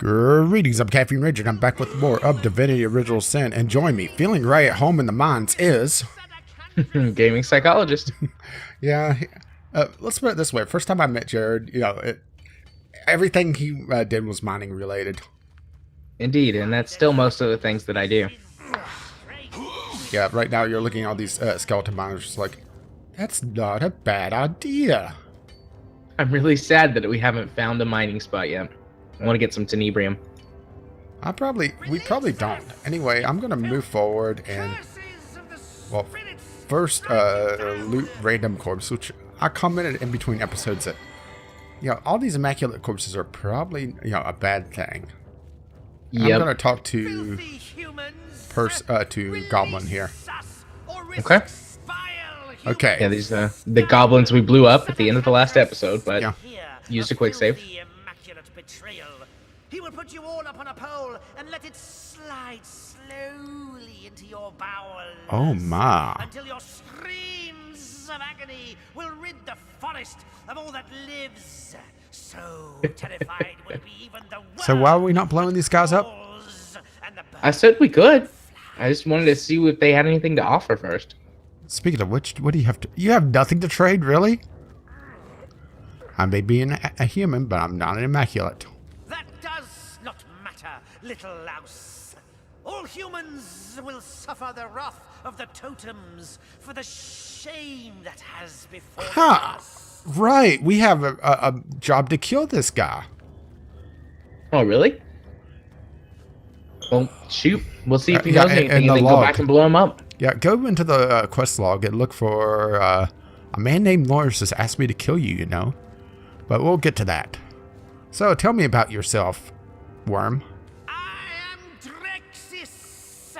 Greetings, I'm Caffeine Rage, and I'm back with more of Divinity Originial Sin. And join me, feeling right at home in the mines is... Gaming psychologist. Yeah, let's put it this way. First time I met Jared, everything he did was mining related. Indeed, and that's still most of the things that I do. Yeah, right now you're looking at all these skeleton miners, just like, that's not a bad idea. I'm really sad that we haven't found a mining spot yet. I want to get some tenebrium. We probably don't. Anyway, I'm gonna move forward and, well, first loot random corpses, which I commented in between episodes that, all these immaculate corpses are probably, a bad thing. Yep. I'm gonna talk to Goblin here. Okay. Okay. Yeah, these the goblins we blew up at the end of the last episode, but used a quick save. He will put you all up on a pole and let it slide slowly into your bowels. Oh my. Until your screams of agony will rid the forest of all that lives. So terrified will be even the So why are we not blowing these guys up? I said we could. I just wanted to see if they had anything to offer first. Speaking of which, what do you have to... You have nothing to trade, really? I may be a human, but I'm not an immaculate. That does not matter, little louse. All humans will suffer the wrath of the totems for the shame that has befallen us. Right, we have a job to kill this guy. Oh, really? Well, shoot. We'll see if he knows anything and then go back and blow him up. Yeah, go into the quest log and look for a man named Lawrence has asked me to kill you, But we'll get to that. So tell me about yourself, Worm. I am Drexis,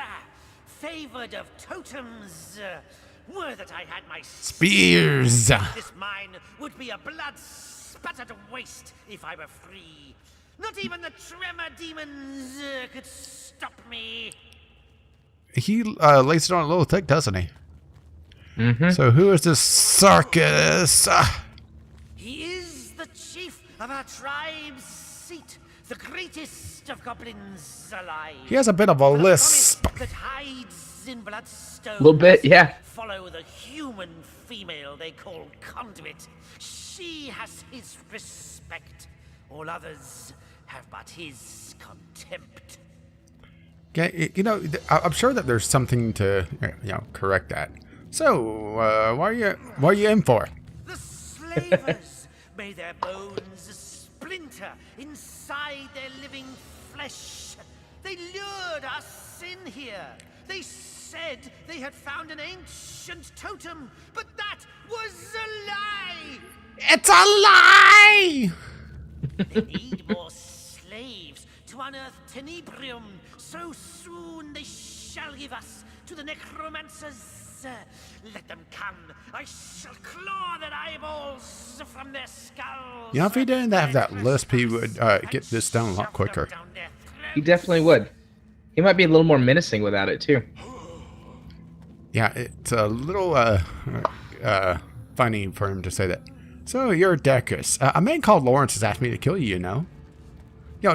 favored of totems. Were that I had my spears. This mine would be a blood-spattered waste if I were free. Not even the tremor demons could stop me. He lays it on a little thick, doesn't he? Mm-hmm. So who is this Sarkis? He is the chief of our tribe's seat, the greatest of goblins alive. He has a bit of a lisp. That hides in bloodstone. A little bit, yeah. Follow the human female they call Conduit. She has his respect. All others have but his contempt. Okay, I'm sure that there's something to, correct that. So, what are you in for? The slavers may their bones splinter inside their living flesh. They lured us in here. They said they had found an ancient totem, but that was a lie. It's a lie! They need more slaves to unearth tenebrium. So soon they shall give us to the necromancers. Let them come. I shall claw their eyeballs from their skulls. If he didn't have that lisp, he would get this done a lot quicker. He definitely would. He might be a little more menacing without it, too. Yeah, it's a little funny for him to say that. So, you're Decus. A man called Lawrence has asked me to kill you,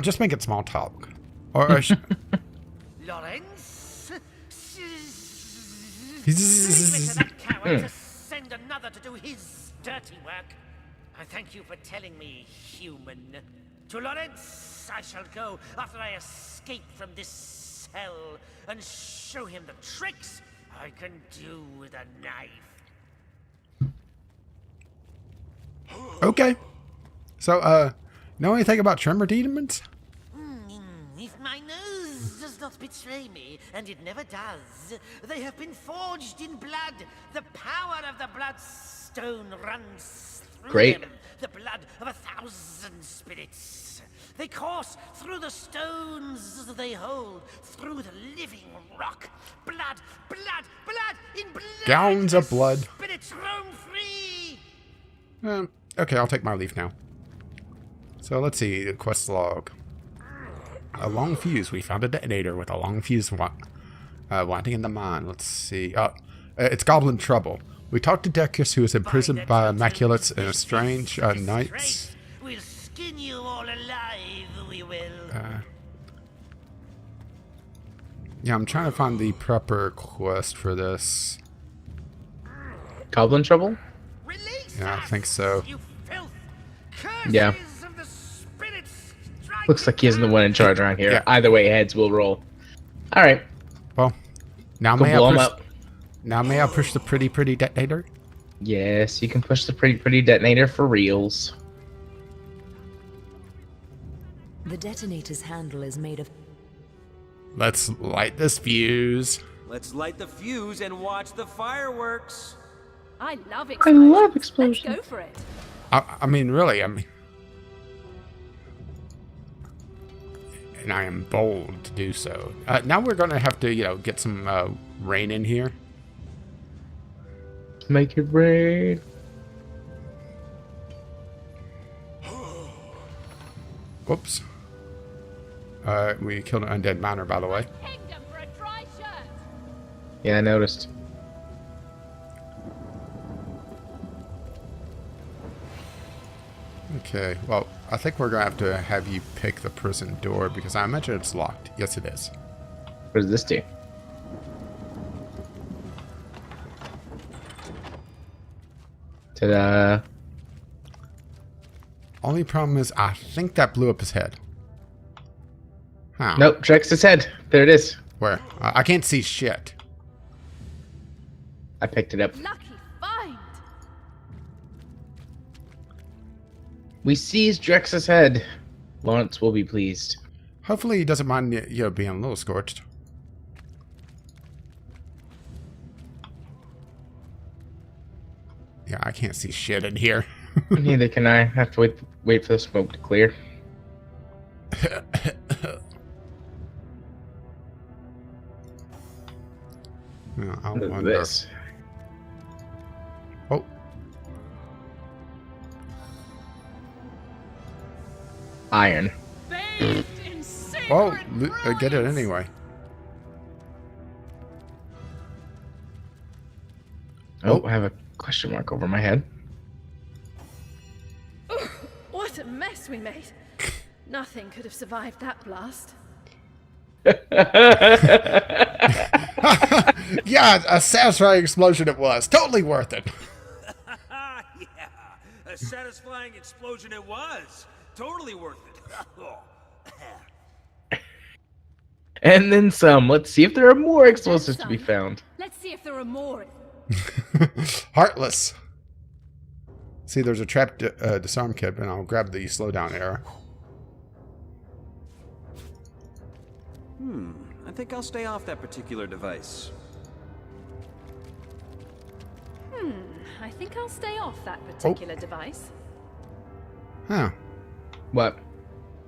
just make it small talk. Or Lawrence? He's that coward to send another to do his dirty work. I thank you for telling me, human. To Lawrence I shall go after I escape from this cell and show him the tricks I can do with a knife. Okay. So, know anything about tremor demons? If my nose does not betray me, and it never does, they have been forged in blood. The power of the bloodstone runs through them. The blood of 1,000 spirits. They course through the stones they hold, through the living rock. Blood, blood, blood, in blood. Gallons of blood. Spirits roam free. Okay, I'll take my leave now. So let's see, the quest log. A long fuse. We found a detonator with a long fuse wanting in the mine. Let's see. It's Goblin Trouble. We talked to Decus, who is imprisoned by Immaculates in a strange nights. We'll skin you all alive, we will. Yeah, I'm trying to find the prepper quest for this. Goblin trouble? Release Yeah, I us, think so. you filth. Curses Yeah. of the spirits strike Looks like he isn't the one in charge around here. Yeah. Either way, heads will roll. All right, Well, now go may blow I him push. up. Now may I push the pretty detonator? Yes, you can push the pretty detonator for reals. The detonator's handle is made of... Let's light this fuse. Let's light the fuse and watch the fireworks. I love I explosions. love explosions. Let's go for it. I mean, really, and I am bold to do so. Now we're gonna have to, get some rain in here. Make it rain. Whoops. We killed an undead miner, by the way. Kingdom for a dry shirt. Yeah, I noticed. Okay, well, I think we're gonna have to have you pick the prison door because I imagine it's locked. Yes, it is. What does this do? Ta-da. Only problem is, I think that blew up his head. Huh. Nope, Drex his head. There it is. Where? I can't see shit. I picked it up. Lucky find. We seized Drex's head. Lawrence will be pleased. Hopefully he doesn't mind being a little scorched. Yeah, I can't see shit in here. Neither can I. Have to wait for the smoke to clear. Yeah, I What is wonder. this? Oh, Iron. Bathed in sacred well, get it ruins. anyway. Oh, I have a question mark over my head. What a mess we made. Nothing could have survived that blast. Yeah, a satisfying explosion it was. Totally worth it. Yeah, a satisfying explosion it was. Totally worth it. And then some. Let's see if there are more explosives to be some. found. Let's see if there are more. Heartless. See, there's a trapped disarm kit, and I'll grab the slowdown arrow. I think I'll stay off that particular device. I think I'll stay off that particular device. Huh. What?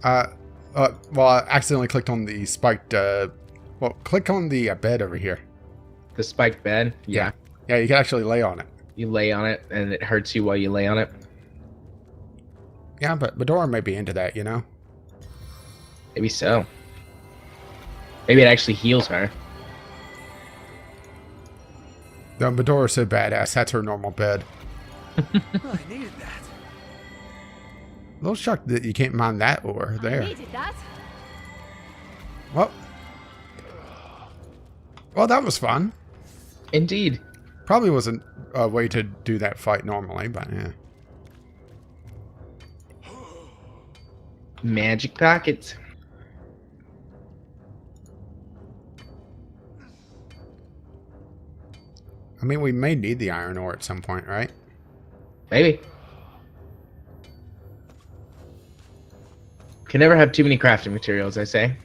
Well, I accidentally clicked on the spiked, well, click on the bed over here. The spiked bed? Yeah. Yeah, you can actually lay on it. You lay on it, and it hurts you while you lay on it. Yeah, but Medora may be into that, Maybe so. Maybe it actually heals her. No, Medora's so badass. That's her normal bed. I needed that. A little shocked that you can't mine that ore I there. needed that. Well, that was fun. Indeed. Probably wasn't a way to do that fight normally, but yeah. Magic pockets. I mean, we may need the iron ore at some point, right? Maybe. Can never have too many crafting materials, I say.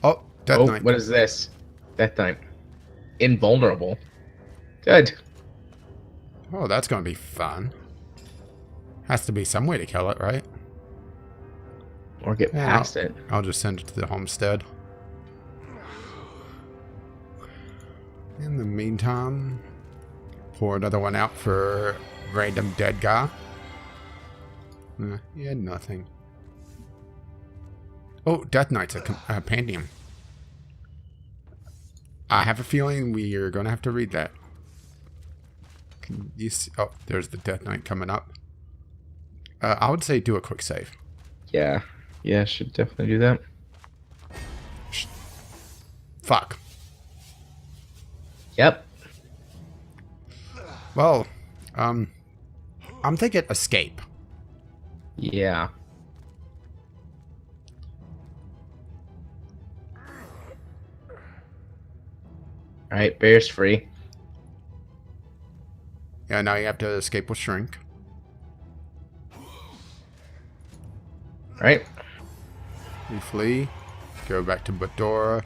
Oh, Death Knight. What is this? Death Knight. Invulnerable. Good. Oh, that's going to be fun. Has to be some way to kill it, right? Or get Yeah, past it. I'll just send it to the homestead. In the meantime, pour another one out for random dead guy. He had nothing. Oh, Death Knight's a compendium. I have a feeling we are going to have to read that. Can you see? Oh, there's the Death Knight coming up. I would say do a quick save. Yeah. Yeah, should definitely do that. Fuck. Yep. Well, I'm thinking escape. Yeah. Alright, bear's free. Yeah, now you have to escape with shrink. Right? You flee. Go back to Badora.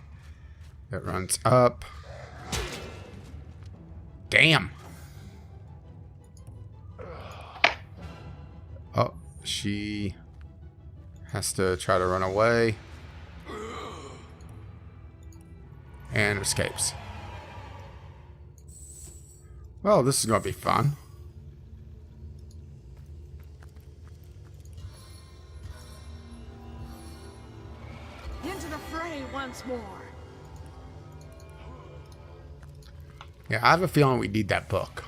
It runs up. Damn. Oh, she has to try to run away. And escapes. Well, this is going to be fun. Into the fray once more. Yeah, I have a feeling we need that book.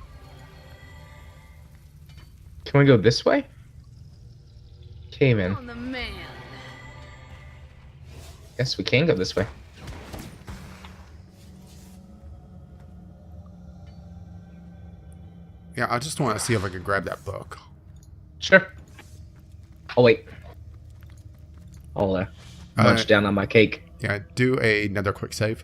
Can we go this way? Came in. On the man. Guess we can go this way. Yeah, I just want to see if I can grab that book. Sure. Oh, wait. I'll munch down on my cake. Yeah, do another quick save.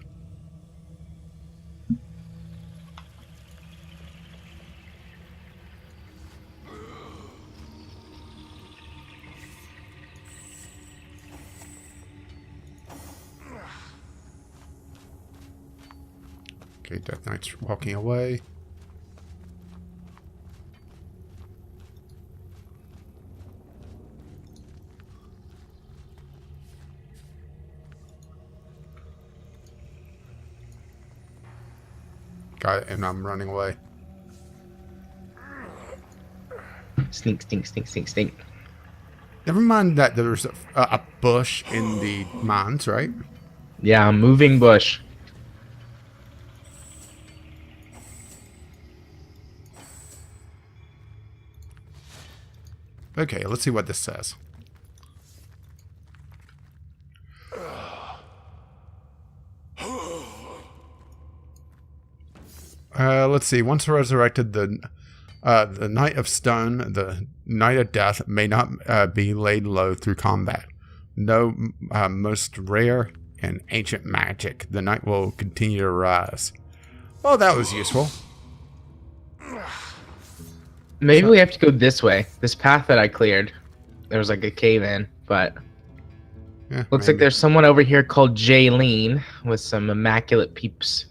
Okay, Death Knight's walking away. Got it, and I'm running away. Stink, stink, stink, stink, stink. Never mind that there's a bush in the mines, right? Yeah, moving bush. Okay, let's see what this says. Let's see. Once resurrected, the Knight of Stone, the Knight of Death, may not be laid low through combat. No most rare and ancient magic. The Knight will continue to rise. Oh, that was useful. Maybe we have to go this way. This path that I cleared. There was like a cave in, but Yeah, looks like maybe. there's someone over here called Jaylene with some immaculate peeps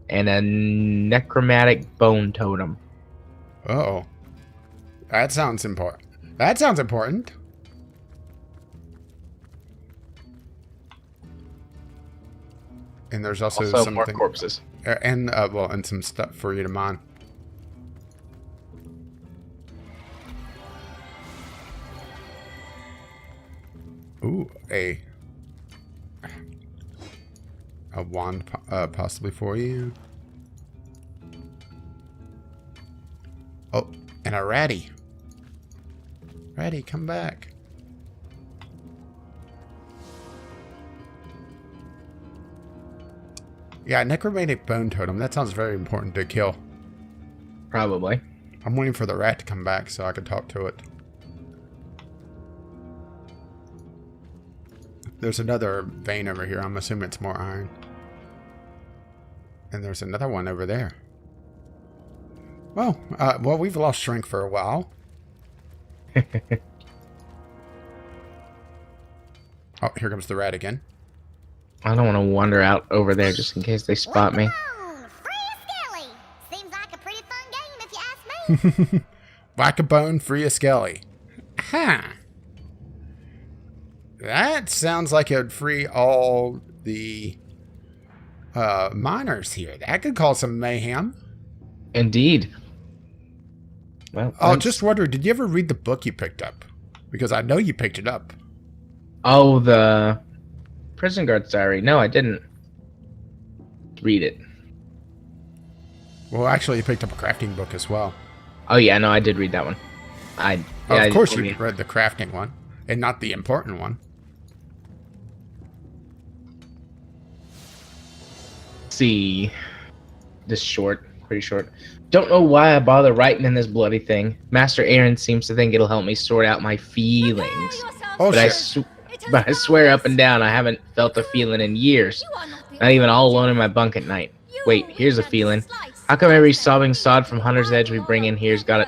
and a necromantic bone totem. Uh-oh. That sounds important. That sounds important. And there's also Also, more something, corpses. and well, and some stuff for you to mine. Ooh, a wand possibly for you. Oh, and a ratty. Ratty, come back. Yeah, necromantic bone totem. That sounds very important to kill. Probably. I'm waiting for the rat to come back so I can talk to it. There's another vein over here. I'm assuming it's more iron. And there's another one over there. Well, we've lost shrink for a while. Oh, here comes the rat again. I don't want to wander out over there just in case they spot me. Seems like a pretty fun game if you ask me. Whack a bone, free a skelly. Huh. That sounds like it would free all the miners here. That could cause some mayhem. Indeed. Well, Oh, thanks. just wondering, did you ever read the book you picked up? Because I know you picked it up. Oh, the Prison Guard's Diary. No, I didn't read it. Well, actually, you picked up a crafting book as well. Oh yeah, no, I did read that one. Oh, yeah, of course I you read the crafting one, and not the important one. see. This short, pretty short. Don't know why I bother writing in this bloody thing. Master Aaron seems to think it'll help me sort out my feelings. Oh, But shit. I swear up and down I haven't felt a feeling in years. Not even all alone in my bunk at night. Wait, here's a feeling. How come every sobbing sod from Hunter's Edge we bring in here's got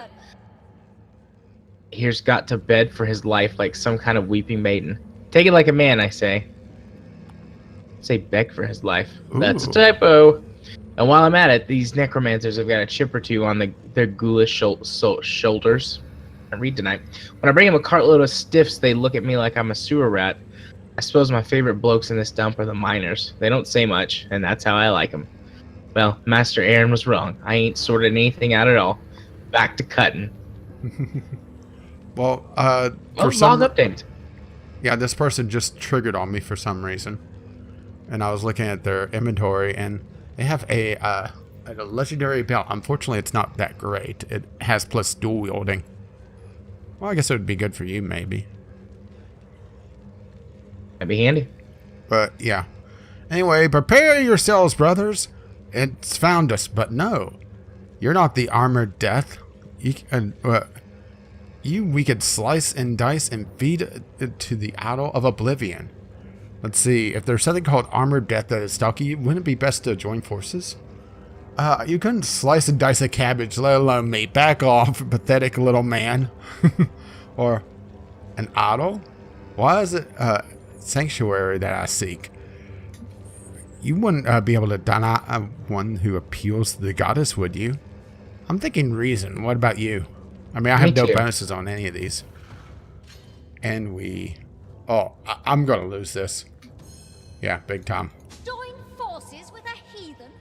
to bed for his life like some kind of weeping maiden? Take it like a man, I say. Say beg for his life. That's a Ooh. typo. And while I'm at it, these necromancers have got a chip or two on their ghoulish shoulders. I read tonight. When I bring them a cartload of stiffs, they look at me like I'm a sewer rat. I suppose my favorite blokes in this dump are the miners. They don't say much, and that's how I like them. Well, Master Aaron was wrong. I ain't sorted anything out at all. Back to cutting. Well, Well, log update. Yeah, this person just triggered on me for some reason. And I was looking at their inventory, and they have a legendary belt. Unfortunately, it's not that great. It has plus dual wielding. Well, I guess it would be good for you, maybe. That'd be handy. But, yeah. Anyway, prepare yourselves, brothers. It's found us, but no. You're not the armored death. We could slice and dice and feed it to the idol of oblivion. Let's see. If there's something called armored death that is stalking you, wouldn't it be best to join forces? You couldn't slice and dice a cabbage, let alone me. Back off, pathetic little man. Or an idol? Why is it sanctuary that I seek? You wouldn't be able to deny one who appeals to the goddess, would you? I'm thinking reason. What about you? I mean, I have no bonuses on any of these. And we... Oh, I'm going to lose this. Yeah, big time. Join forces with a heathen?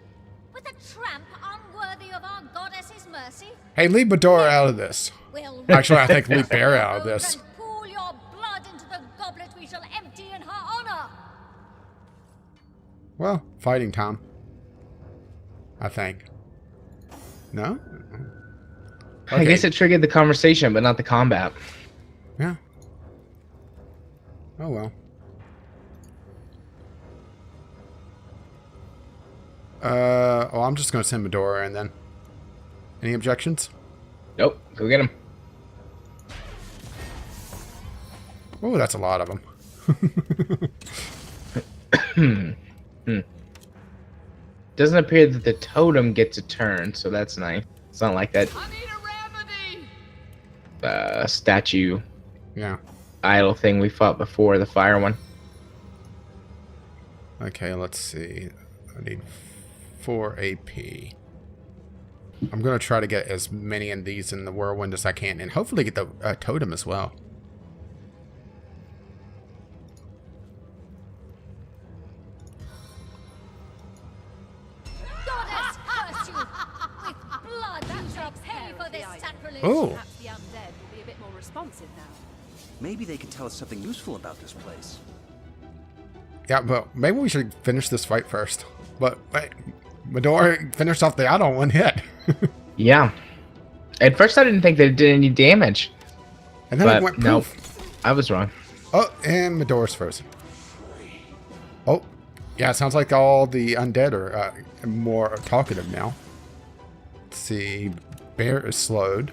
With a tramp unworthy of our goddess's mercy? Hey, leave Medora out of this. We'll Actually, I think leave Bear out of this. and pool your blood into the goblet we shall empty in her honor. Well, fighting time. I think. No? I guess it triggered the conversation, but not the combat. Yeah. Oh well. Oh, I'm just gonna send Medora and then. Any objections? Nope. Go get him. Oh, that's a lot of them. Doesn't appear that the totem gets a turn, so that's nice. It's not like that I need a remedy. statue Yeah. idol thing we fought before, the fire one. Okay, let's see. I need 4 AP. I'm gonna try to get as many of these in the whirlwind as I can, and hopefully get the totem as well. Goddess curse you! With blood you shall pay for this sacrilege. Oh. Perhaps the undead will be a bit more responsive now. Maybe they can tell us something useful about this place. Yeah, but maybe we should finish this fight first. But wait, Medora finished off the idol in one hit. Yeah. At first, I didn't think that it did any damage. And then But it went nope. poof. I was wrong. Oh, and Medora's frozen. Oh, yeah, it sounds like all the undead are more talkative now. Let's see. Bear is slowed.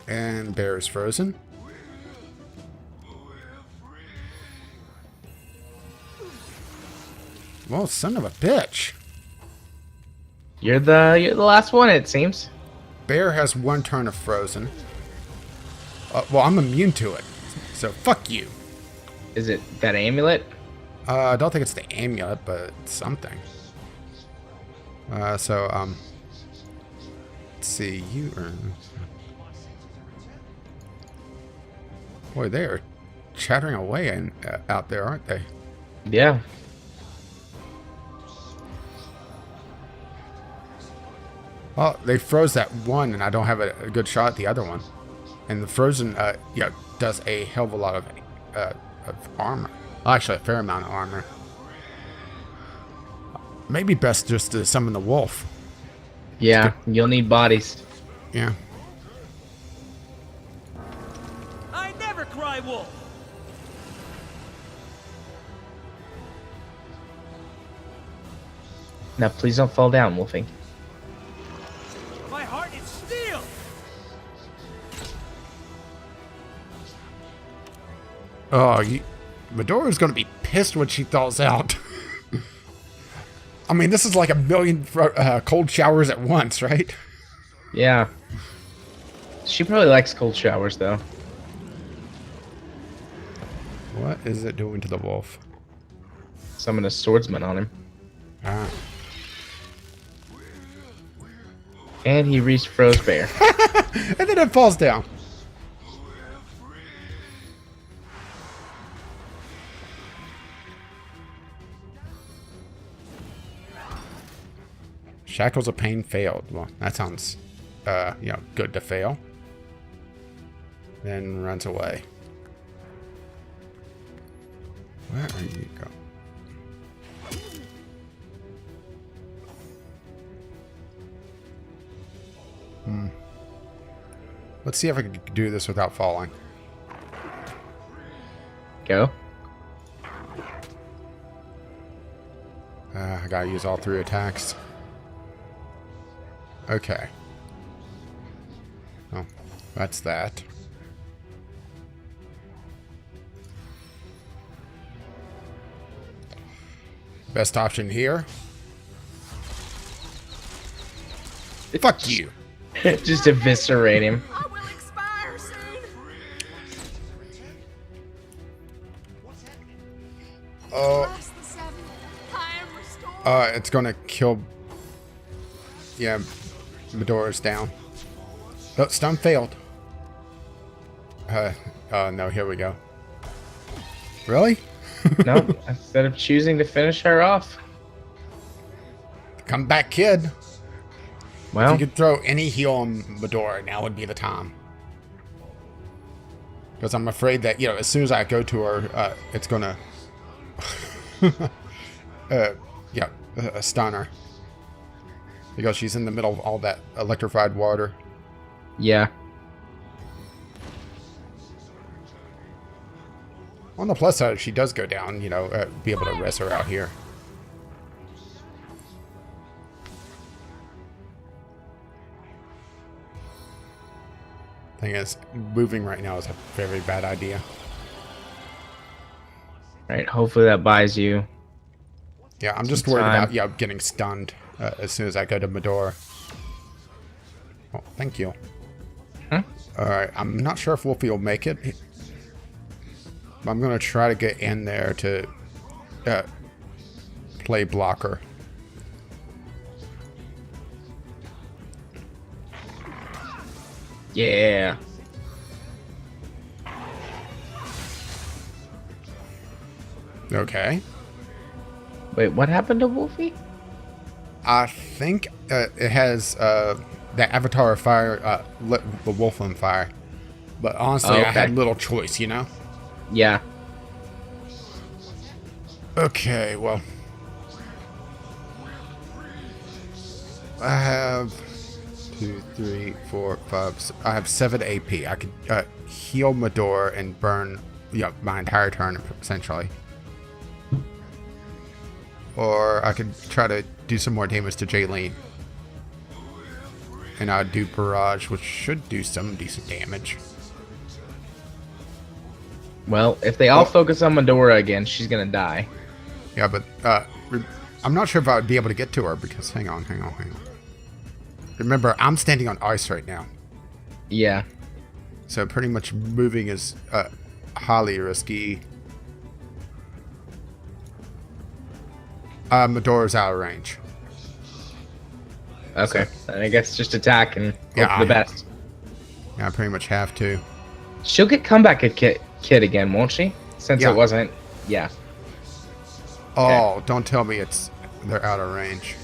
And Bear is frozen. Well, son of a bitch. You're the last one, it seems. Bear has 1 turn of frozen. Well, I'm immune to it. So, fuck you. Is it that amulet? I don't think it's the amulet, but it's something. Let's see. You are... Boy, they are chattering away out there, aren't they? Yeah. Well, they froze that one, and I don't have a good shot at the other one. And the frozen, does a hell of a lot of armor. Well, actually, a fair amount of armor. Maybe best just to summon the wolf. Yeah, you'll need bodies. Yeah. I never cry wolf. Now, please don't fall down, Wolfie. My heart is steel! Oh, Medora's gonna be pissed when she thaws out. I mean, this is like a million cold showers at once, right? Yeah. She probably likes cold showers, though. What is it doing to the wolf? Summon a swordsman on him. Ah. And he reached Froze Bear. And then it falls down. Shackles of Pain failed. Well, that sounds, good to fail. Then runs away. Where are you going? Let's see if I can do this without falling. Go. I gotta use all 3 attacks. Okay. Oh, that's that. Best option here. Fuck you. Just eviscerate him. I will expire soon. Oh, Bless the seven. I am restored. it's gonna kill. Yeah, Medora's down. Oh, stun failed. Oh no, here we go. Really? No, instead of choosing to finish her off. Come back, kid. Well, If you could throw any heal on Medora, now would be the time. Because I'm afraid that, as soon as I go to her, it's gonna... stun her. Because she's in the middle of all that electrified water. yeah. On the plus side, if she does go down, be able to rest her out here. Thing is, moving right now is a very bad idea. Right, hopefully that buys you. Yeah, I'm just Some worried time. about, getting stunned as soon as I go to Medora. Oh, thank you. Huh? Alright, I'm not sure if Wolfie will make it. I'm going to try to get in there to play blocker. Yeah. Okay. Wait, what happened to Wolfie? I think it has the Avatar of Fire lit the wolf on fire. But honestly, I had little choice, Yeah. Okay, well. I have 2, 3, 4, 5. I have 7 AP. I could heal Medora and burn my entire turn, essentially. Or I could try to do some more damage to Jaylene. And I'd do Barrage, which should do some decent damage. Well, if they all focus on Medora again, she's gonna die. Yeah, but I'm not sure if I would be able to get to her because hang on. Remember, I'm standing on ice right now. Yeah. So pretty much moving is highly risky. Medora's out of range. Okay. And I guess just attack and hope Yeah, for the best. Yeah, I pretty much have to. She'll get comeback at kid again, won't she? Since Yeah. it wasn't. Yeah. Oh, don't tell me they're out of range.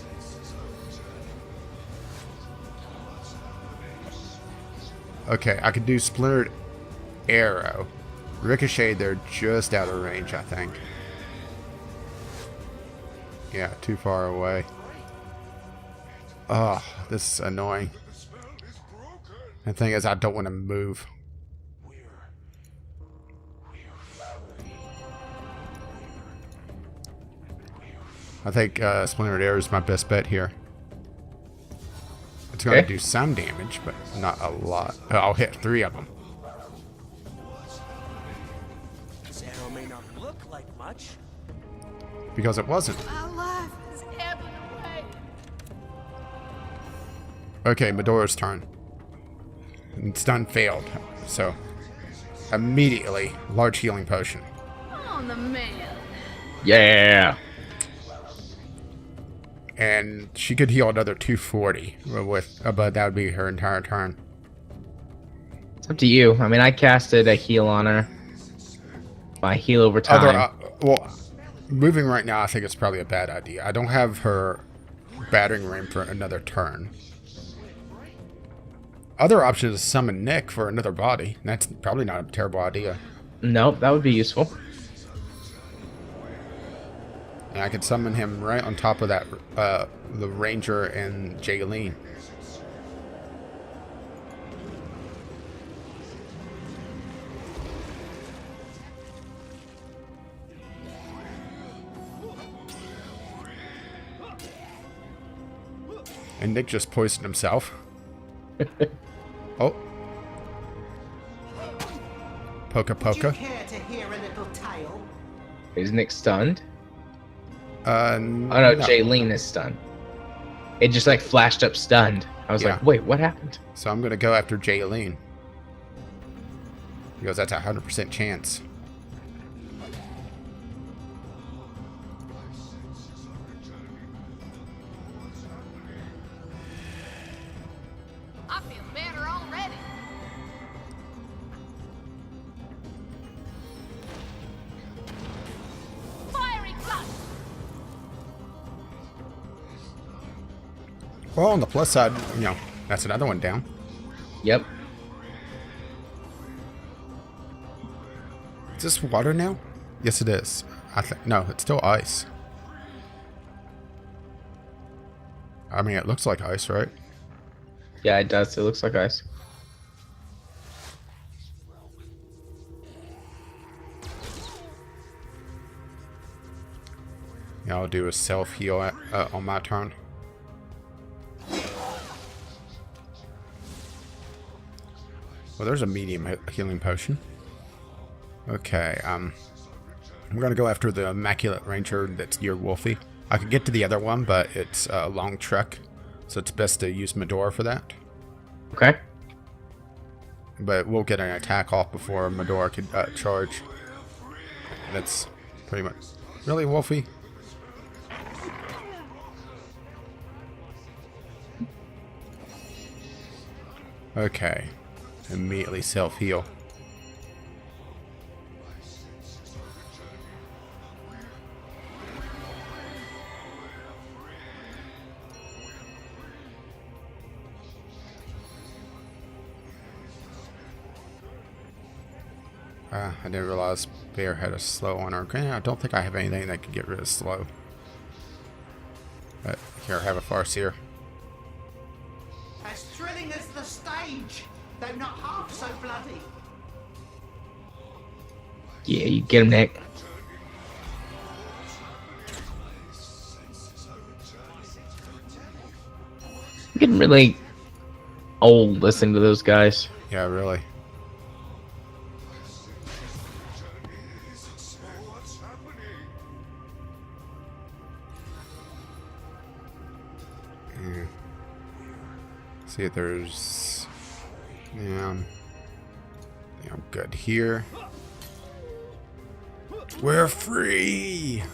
Okay, I could do Splintered Arrow. Ricochet, they're just out of range, I think. Yeah, too far away. Oh, this is annoying. The thing is, I don't want to move. I think Splintered Air is my best bet here. It's going to do some damage, but not a lot. I'll hit 3 of them. This arrow may not look like much. Because it wasn't. Our life is ebbing away. Okay, Medora's turn. And stun failed, so immediately large healing potion. On the man. Yeah. And she could heal another 240 with, but that would be her entire turn. It's up to you. I mean, I casted a heal on her. My heal over time. Well, moving right now, I think it's probably a bad idea. I don't have her battering ram for another turn. Other option is summon Nick for another body. That's probably not a terrible idea. Nope, that would be useful. And I could summon him right on top of that, the Ranger and Jaylene. And Nick just poisoned himself. Oh. Poka Would you poka. care to hear a little tale? Is Nick stunned? Oh no, Jaylene is stunned. It just like flashed up stunned. I was like, wait, what happened? So I'm gonna go after Jaylene. Because that's a 100% chance. I feel better already. Fiery blast. Well, on the plus side, you know, that's another one down. Yep. Is this water now? Yes, it is. I think no, it's still ice. I mean, it looks like ice, right? Yeah, it does. It looks like ice. Yeah, I'll do a self heal on my turn. Well, there's a medium healing potion. Okay, I'm gonna go after the Immaculate Ranger that's near Wolfie. I could get to the other one, but it's a long trek, so it's best to use Medora for that. Okay. But we'll get an attack off before Medora could charge. That's pretty much... Really, Wolfie? Okay. Immediately self-heal. I didn't realize Bear had a slow on her. I don't think I have anything that can get rid of slow. But here, have a Farseer. As thrilling as the stage, though not half so bloody. Yeah, you get him, Nick. I'm getting really old listening to those guys. Yeah, really. See if there's... Yeah, I'm good here. We're free!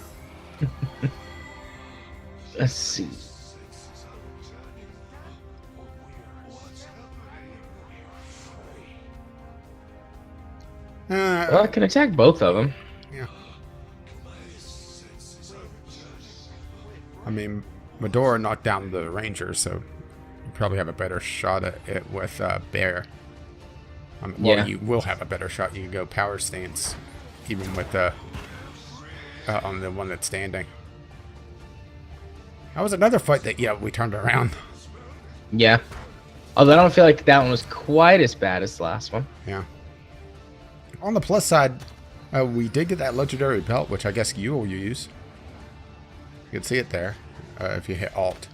Let's see. Well, I can attack both of them. Yeah. I mean, Medora knocked down the Ranger, so you probably have a better shot at it with Bear. Well, Yeah. You will have a better shot. You can go power stance, even with on the one that's standing. That was another fight that, yeah, we turned around. Yeah. Although I don't feel like that one was quite as bad as the last one. Yeah. On the plus side, we did get that legendary belt, which I guess you will use. You can see it there if you hit Alt.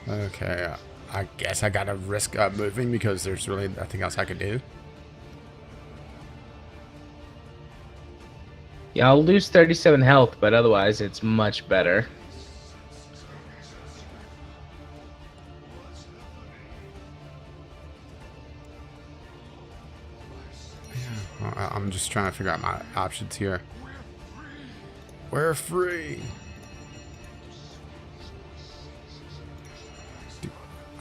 Okay, I guess I gotta risk moving because there's really nothing else I can do. Yeah, I'll lose 37 health, but otherwise it's much better. I'm just trying to figure out my options here. We're free.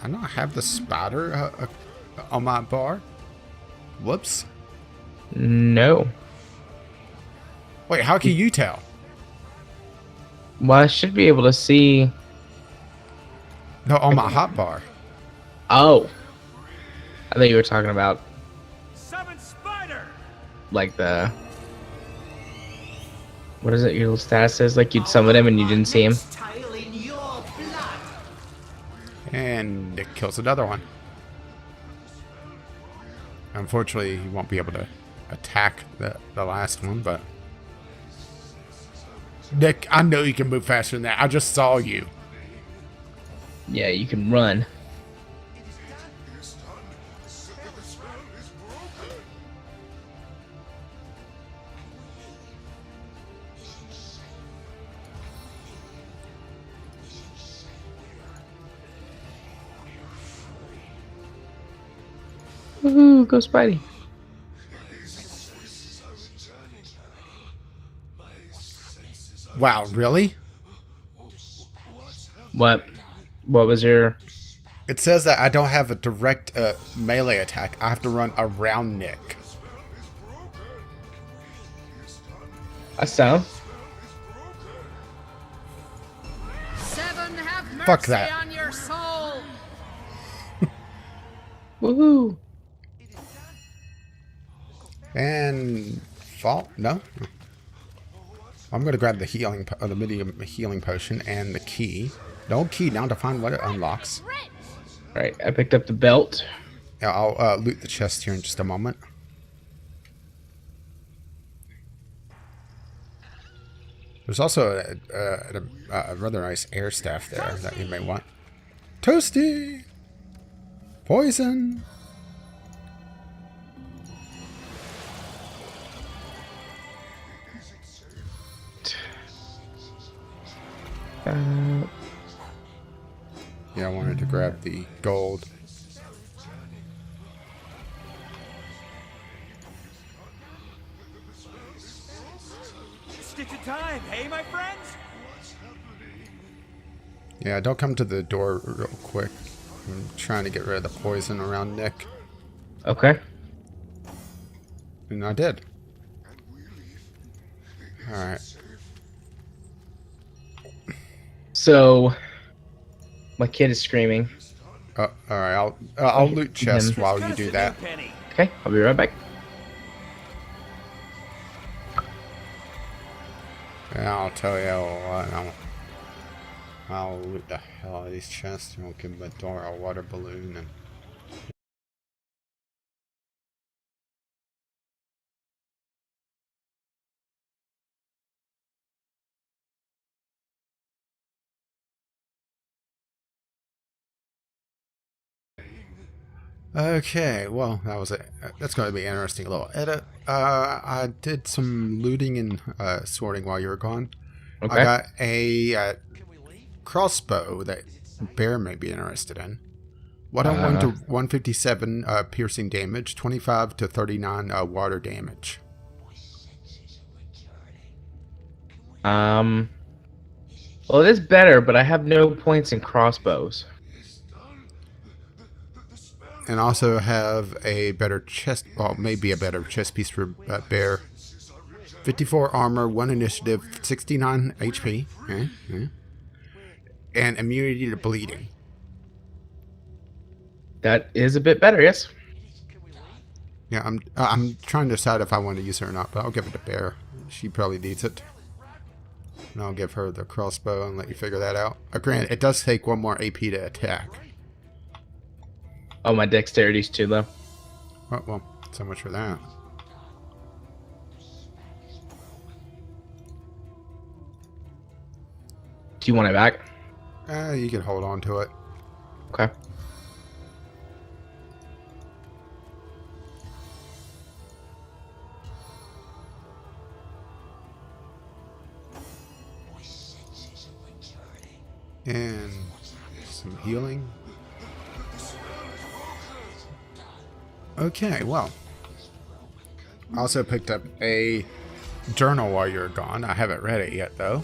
I don't have the spider on my bar. Whoops. No. Wait, how can you tell? Well, I should be able to see. No, on my hot bar. Oh. I thought you were talking about Summon spider. like the. What is it? Your little status says like you'd summon him and you didn't see him. And it kills another one. Unfortunately, he won't be able to attack the last one, but... Nick, I know you can move faster than that. I just saw you. Yeah, you can run. Woohoo, go Spidey. Wow, really? What was your... It says that I don't have a direct melee attack. I have to run around Nick. sound? Fuck that. On your soul. Woohoo. And fall? No. I'm gonna grab the healing, the medium healing potion and the key. No key now to find what it unlocks. Right, I picked up the belt. Yeah, I'll loot the chest here in just a moment. There's also a rather nice air staff there that you may want. Toasty! Poison! Yeah, I wanted to grab the gold. Stitch of time, hey, my friends? Yeah, don't come to the door real quick. I'm trying to get rid of the poison around Nick. Okay. And I did. Alright. So, my kid is screaming. Alright, I'll loot chest while you do that. Okay, I'll be right back. And I'll tell you what, I'll loot the hell out of these chests and we'll give the door a water balloon and... Okay, well, that was it. That's going to be an interesting little edit. I did some looting and sorting while you were gone. Okay. I got a crossbow that Bear may be interested in. 101 to 157 piercing damage, 25 to 39 water damage. Well, it is better, but I have no points in crossbows. And also have a better chest, well, maybe a better chest piece for Bear. 54 armor, 1 initiative, 69 HP, and immunity to bleeding. That is a bit better, yes. Yeah, I'm trying to decide if I want to use her or not, but I'll give it to Bear. She probably needs it. And I'll give her the crossbow and let you figure that out. Granted, it does take 1 more AP to attack. Oh, my dexterity's too low. Well, so much for that. Do you want it back? You can hold on to it. Okay. And some healing. Okay, well. I also picked up a journal while you're gone. I haven't read it yet, though.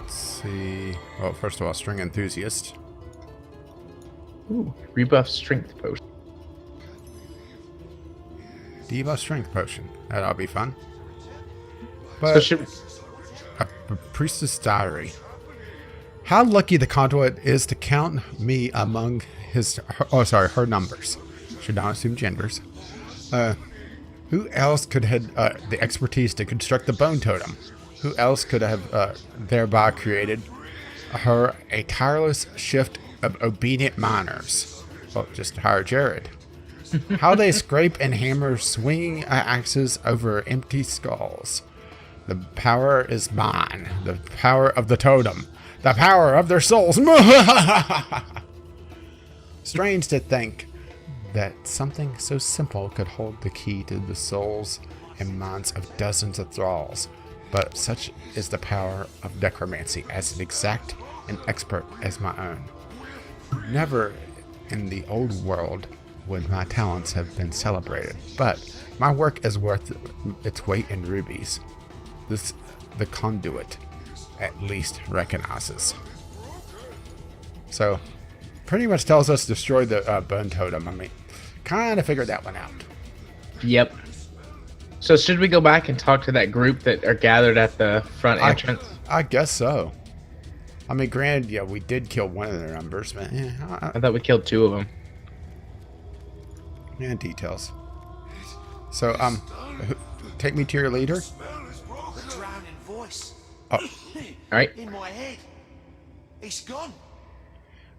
Let's see. Well, first of all, String Enthusiast. Ooh, rebuff strength potion. Debuff Strength Potion. That'll be fun. So But should a Priestess Diary. How lucky the conduit is to count me among her numbers. Should not assume genders. Who else could have the expertise to construct the bone totem? Who else could have thereby created her a tireless shift of obedient miners? Well, just hire Jared. How they scrape and hammer swinging axes over empty skulls. The power is mine. The power of the totem. The power of their souls. Strange to think that something so simple could hold the key to the souls and minds of dozens of thralls. But such is the power of necromancy, as exact and expert as my own. Never in the old world would my talents have been celebrated, but my work is worth its weight in rubies. This the conduit at least recognizes. So, pretty much tells us destroy the bone totem. I mean, kind of figured that one out. Yep. So should we go back and talk to that group that are gathered at the front entrance? I guess so. I mean, granted, yeah, we did kill one of their numbers, but I thought we killed 2 of them. yeah, details. So, take me to your leader. The drowning voice. Oh, All right. In my head. It's gone.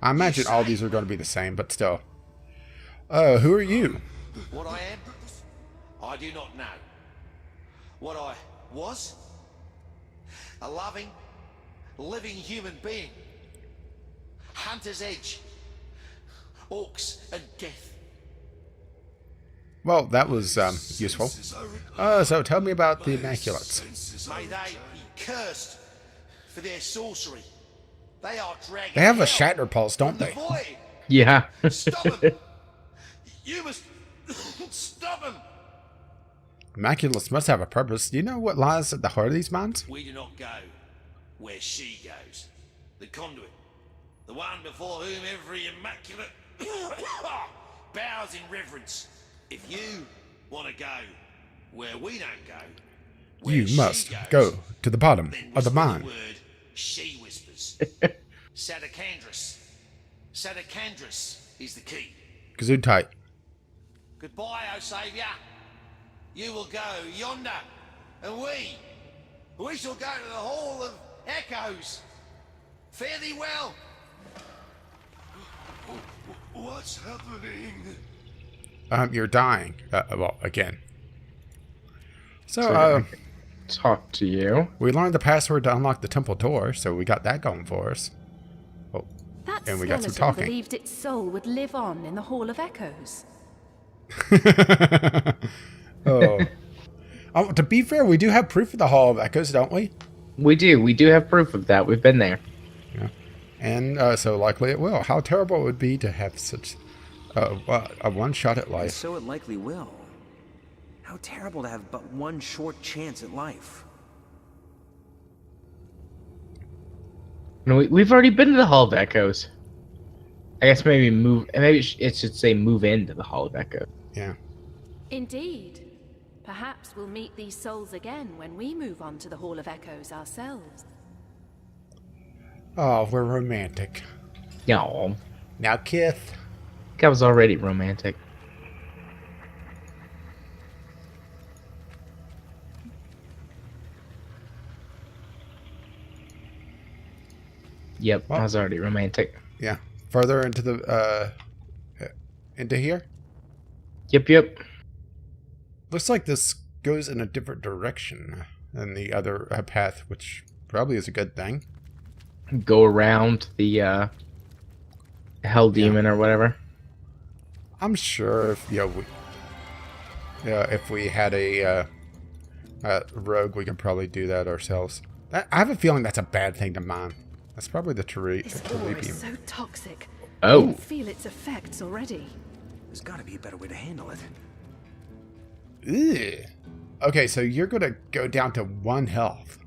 I imagine all these are going to be the same, but still. Who are you? What I am, I do not know. What I was, a loving, living human being. Hunter's Edge. Orcs and death. Well, that was useful. So tell me about the Immaculates. May they be cursed for their sorcery. They are dragging They have a hell shatter pulse, don't from the they? void. Yeah. Stop them! You must stop them! Immaculates must have a purpose. Do you know what lies at the heart of these mines? We do not go where she goes. The conduit. The one before whom every immaculate bows in reverence. If you want to go where we don't go, where You she must goes, go to the bottom then of the whisper mine. word she whispers. Sadakandris. Sadakandris is the key. Gesundheit. Goodbye, O Saviour. You will go yonder, and we shall go to the Hall of Echoes. Fare thee well. What's happening? You're dying. Well, again. So, Talk to you. we learned the password to unlock the temple door, so we got that going for us. Oh, That and we got some skeleton talking. believed its soul would live on in the Hall of Echoes. Oh. Oh, to be fair, we do have proof of the Hall of Echoes, don't we? We do. We do have proof of that. We've been there. Yeah. And so likely it will. How terrible it would be to have such a one shot at And life. so it likely will. How terrible to have but one short chance at life. No, we've already been to the Hall of Echoes. I guess maybe move. Maybe it should say move into the Hall of Echoes. Yeah. Indeed. Perhaps we'll meet these souls again when we move on to the Hall of Echoes ourselves. Oh, we're romantic. No, Now, Kith. I was already romantic. Yep, I was already romantic. Yeah. Further into the into here. Yep. Looks like this goes in a different direction. than the other path, which probably is a good thing. Go around the hell demon or whatever. I'm sure if if we had a rogue, we could probably do that ourselves. I have a feeling that's a bad thing to mine. That's probably the This ore is so toxic. I Oh, can feel its effects already. There's gotta be a better way to handle it. Ugh. Okay, so you're gonna go down to 1 health.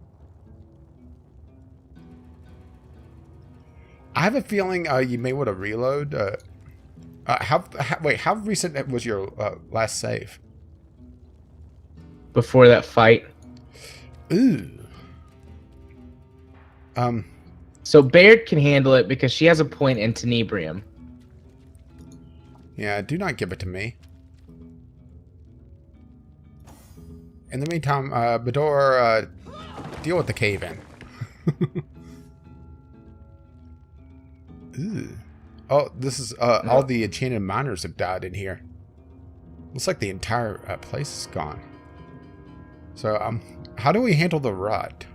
I have a feeling you may want to reload. How recent was your last save? before that fight. Ooh. So Baird can handle it because she has a point in Tenebrium. Yeah, do not give it to me. In the meantime, Bador, deal with the cave-in. Ooh. Oh, this is all the enchanted miners have died in here. Looks like the entire place is gone. So, how do we handle the rot?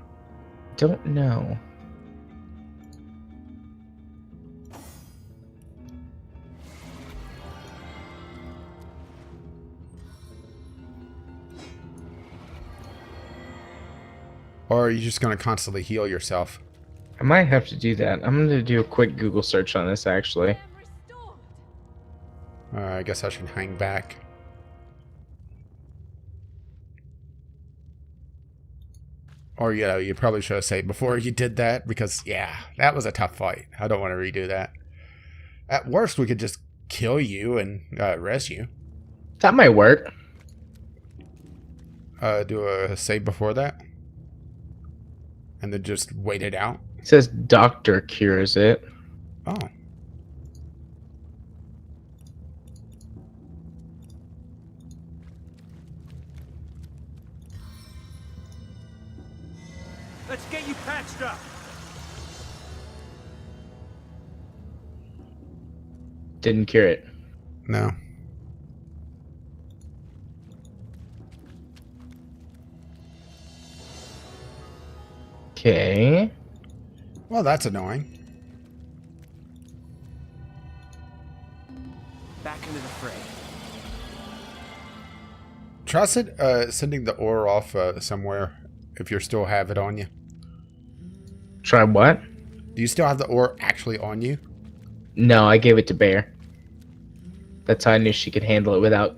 Don't know. Or are you just going to constantly heal yourself? I might have to do that. I'm going to do a quick Google search on this, actually. I guess I should hang back. Or, you probably should have said before you did that, because, yeah, that was a tough fight. I don't want to redo that. At worst, we could just kill you and res you. That might work. Do a save before that. And then just wait it out. It says doctor cures it. Oh. Let's get you patched up. Didn't cure it. No. Okay. Well, that's annoying. Back into the fray. Try sending the ore off somewhere if you still have it on you. Try what? Do you still have the ore actually on you? No, I gave it to Bear. That's how I knew she could handle it without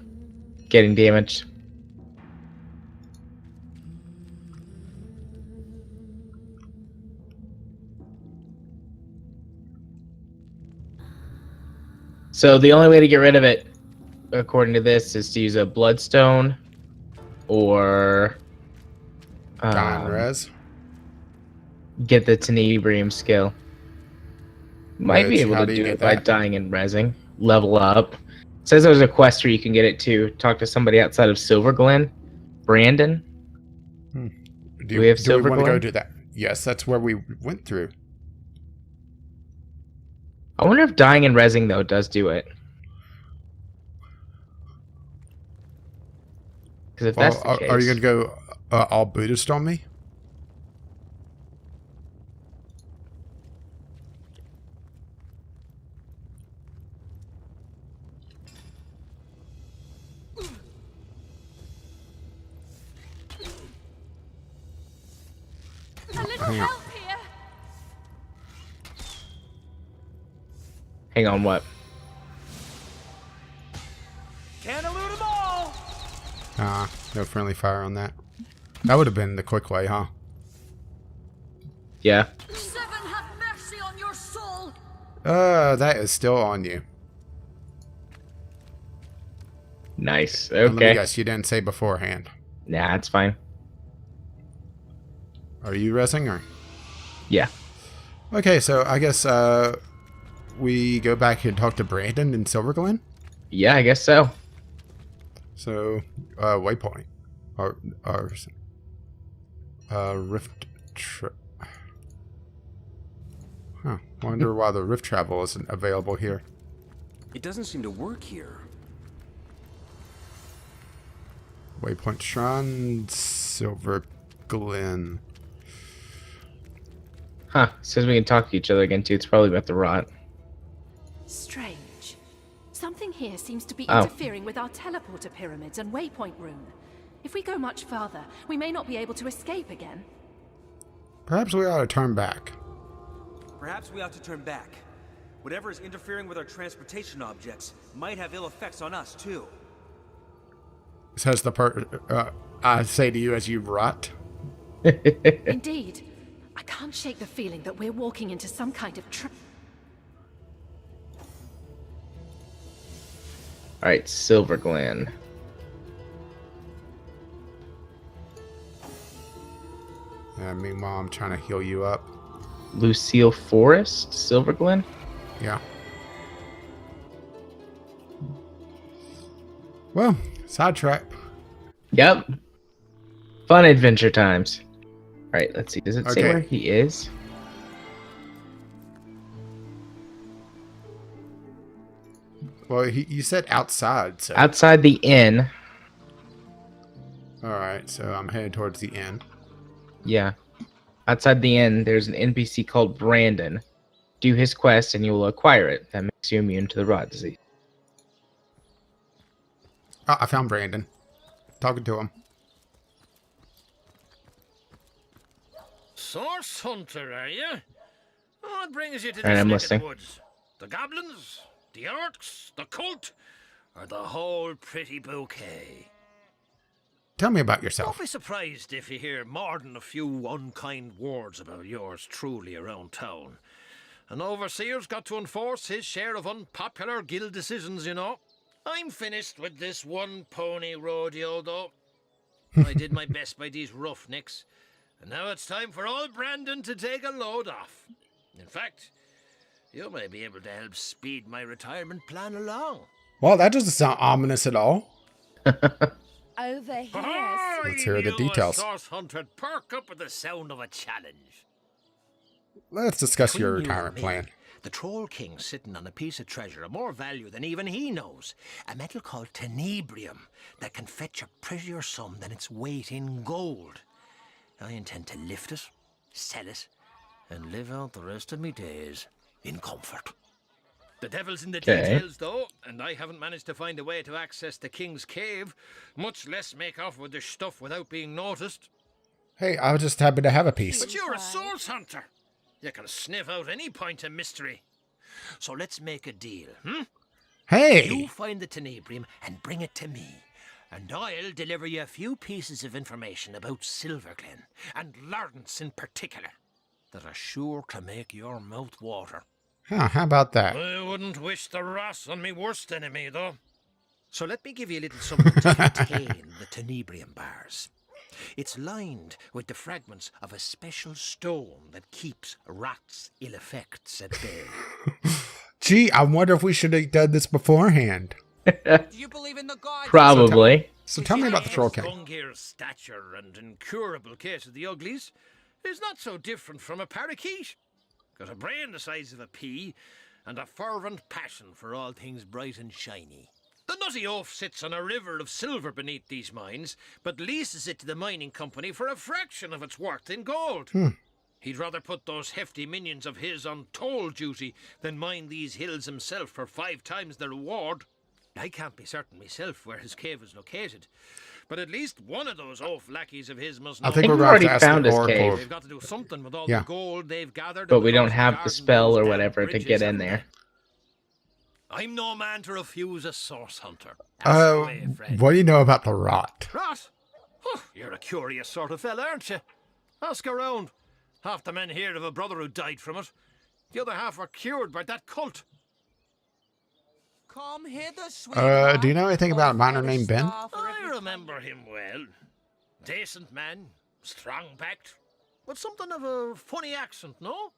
getting damaged. So the only way to get rid of it, according to this, is to use a bloodstone or Dying res. get the Tenebrium skill. Might be Which, able how to do you do get it by that? dying and rezzing. Level up. It says there's a quest where you can get it too. Talk to somebody outside of Silver Glen. Brandon? Do we have do Silver we want to go Glen? do that? Yes, that's where we went through. I wonder if dying and rezzing, though, does do it. Because if Well, that's the case... are you going to go all Buddhist on me? A little Hang on. help here. Hang on, what? Can't elude them all. No friendly fire on that. That would have been the quick way, huh? Yeah. Seven, have mercy on your soul. That is still on you. Nice. And let me Okay. guess, you didn't say beforehand. Nah, it's fine. Are you resing or? Yeah. Okay, so I guess we go back and talk to Brandon in Silver Glen. Yeah, I guess so. So, waypoint. Or rift Huh. Wonder why the rift travel isn't available here. It doesn't seem to work here. Waypoint Shrine, Silver Glen. Huh. Says we can talk to each other again, too. It's probably about the rot. Strange. Something here seems to be Oh. interfering with our teleporter pyramids and waypoint rune. If we go much farther, we may not be able to escape again. Perhaps we ought to turn back. Perhaps we ought to turn back. Whatever is interfering with our transportation objects might have ill effects on us, too. Says the I say to you as you rot. Indeed. I can't shake the feeling that we're walking into some kind of trap. Alright, Silver Glen. Meanwhile, I'm trying to heal you up. Lucille Forest? Silver Glen? Yeah. Well, sidetrack. Yep. Fun adventure times. Alright, let's see. Does it say Okay. where he is? Well, you said outside, so. Outside the inn. Alright, so I'm headed towards the inn. Yeah. Outside the inn, there's an NPC called Brandon. Do his quest and you will acquire it. That makes you immune to the rot disease. Oh, I found Brandon. Talking to him. Source hunter, are you? What brings you to Alright, this I'm neck listening. of the woods? The goblins? The orcs? The cult? Or the whole pretty bouquet? Tell me about Don't yourself. be surprised if you hear more than a few unkind words about yours truly around town. An overseer's got to enforce his share of unpopular guild decisions, you know. I'm finished with this one pony rodeo, though. I did my best by these roughnecks, and now it's time for old Brandon to take a load off. In fact, you may be able to help speed my retirement plan along. Well, that doesn't sound ominous at all. Over here. Oh, Let's hear the you details. A source hunter, perk up at the sound of a challenge. Let's discuss Between your you and retirement me, plan. The Troll King's sitting on a piece of treasure of more value than even he knows. A metal called tenebrium that can fetch a prettier sum than its weight in gold. I intend to lift it, sell it, and live out the rest of me days in comfort. The devil's in the details, though, and I haven't managed to find a way to access the King's Cave, much less make off with the stuff without being noticed. Hey, I was just happy to have a piece. But you're a source hunter. You can sniff out any point of mystery. So let's make a deal, hmm? Hey! You find the tenebrium and bring it to me, and I'll deliver you a few pieces of information about Silverglen, and Lawrence in particular, that are sure to make your mouth water. Huh, how about that? I wouldn't wish the wrath on me worst enemy, though. So let me give you a little something to contain the tenebrium bars. It's lined with the fragments of a special stone that keeps rats' ill effects at bay. Gee, I wonder if we should have done this beforehand. Do you believe in the gods? Probably. So tell me about the Troll King. Gungir's stature and incurable case of the uglies is not so different from a parakeet. Got a brain the size of a pea and a fervent passion for all things bright and shiny. The nutty oaf sits on a river of silver beneath these mines, but leases it to the mining company for a fraction of its worth in gold. He'd rather put those hefty minions of his on toll duty than mine these hills himself for 5 times the reward. I can't be certain myself where his cave is located, but at least one of those oaf lackeys of his must know. I think think we're we've going already to ask found the his Oracle. cave. They've got to do something with all Yeah. the gold they've gathered. But in we don't Cross have the Garden spell or Road whatever to bridges, get in haven't there. they? I'm no man to refuse a source hunter. Ask away, friend. What do you know about the rot? Rot? Oh, you're a curious sort of fella, aren't you? Ask around. Half the men here have a brother who died from it. The other half were cured by that cult. Come hither, sweetheart. Do you know anything about a miner Better named Ben? starve for I every remember him well. Decent man, strong-backed, with something of a funny accent, no?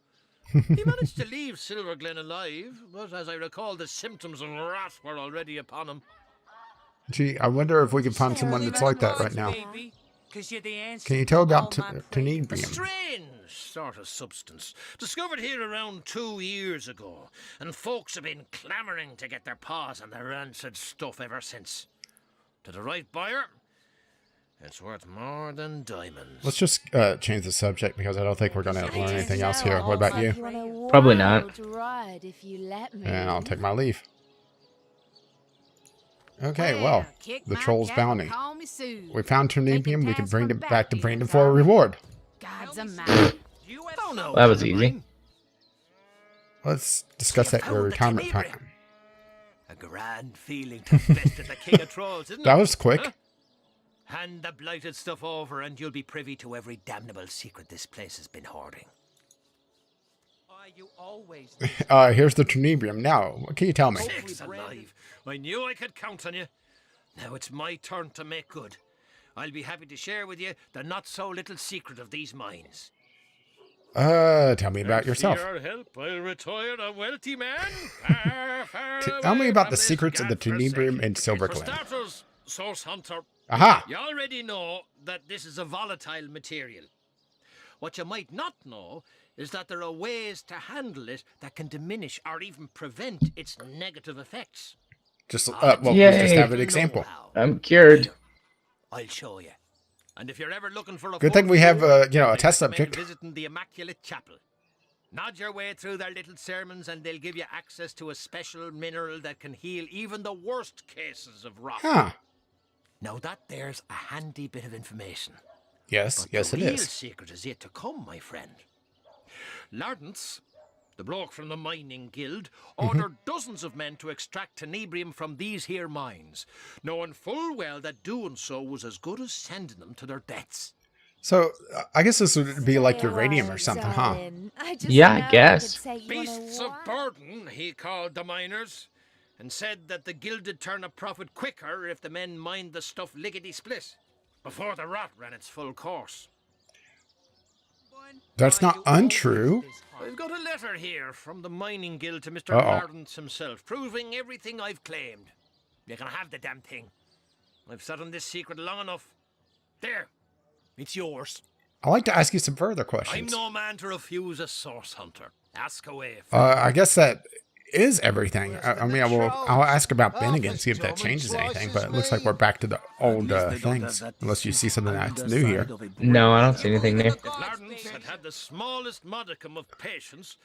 He managed to leave Silverglen alive, but as I recall, the symptoms of wrath were already upon him. Gee, I wonder if we can find someone that's like that right now. Baby, 'cause you're the answer Can you to tell about all my A tenebrium? strange sort of substance, discovered here around 2 years ago, and folks have been clamouring to get their paws on the rancid stuff ever since. To the right buyer, It's worth more than diamonds. Let's just change the subject because I don't think we're going to learn anything else here. What about you? Probably not. And I'll take my leave. Okay, well, the Troll's Bounty. We found Turnipium. We can bring it back to Brandon for a reward. Well, that was easy. Let's discuss that your retirement plan. A grand feeling to best at the king of trolls, isn't it? That was quick. Huh? Hand the blighted stuff over and you'll be privy to every damnable secret this place has been hoarding. You always Here's the Turnipium. Now, what can you tell me? Sakes alive. I knew I could count on you. Now it's my turn to make good. I'll be happy to share with you the not-so-little secret of these mines. Tell me about yourself. For your help, I'll retire a wealthy man. Tell me about the secrets of the Turnipium and For Silverglade. starters, Source Hunter. Aha! You already know that this is a volatile material. What you might not know is that there are ways to handle it that can diminish or even prevent its negative effects. Just well, we'll Yay. just have an example. I'm cured. I'll show you. And if you're ever looking for a Good thing full we have, tour, a I test recommend subject. visiting the Immaculate Chapel. Nod your way through their little sermons and they'll give you access to a special mineral that can heal even the worst cases of rot. Huh. Now that there's a handy bit of information. Yes, But yes the it real is. secret is yet to come, my friend. Lawrence, the bloke from the mining guild, ordered dozens of men to extract tenebrium from these here mines, knowing full well that doing so was as good as sending them to their deaths. So, I guess this would be like uranium or something, huh? Yeah, I guess. Beasts of burden, he called the miners, and said that the guild'd turn a profit quicker if the men mined the stuff lickety-split, before the rot ran its full course. That's not untrue. I've got a letter here from the mining guild to Mr. Uh-oh. Lawrence himself, proving everything I've claimed. You can have the damn thing. I've sat on this secret long enough. There, it's yours. I'd like to ask you some further I'm questions. no man to refuse a source hunter. Ask away. I guess that is everything. I mean, I'll ask about Bennigan, see if that changes anything, but it looks like we're back to the old things, unless you see something that's new here. No, I don't see anything new. If Lawrence had the smallest modicum of patience,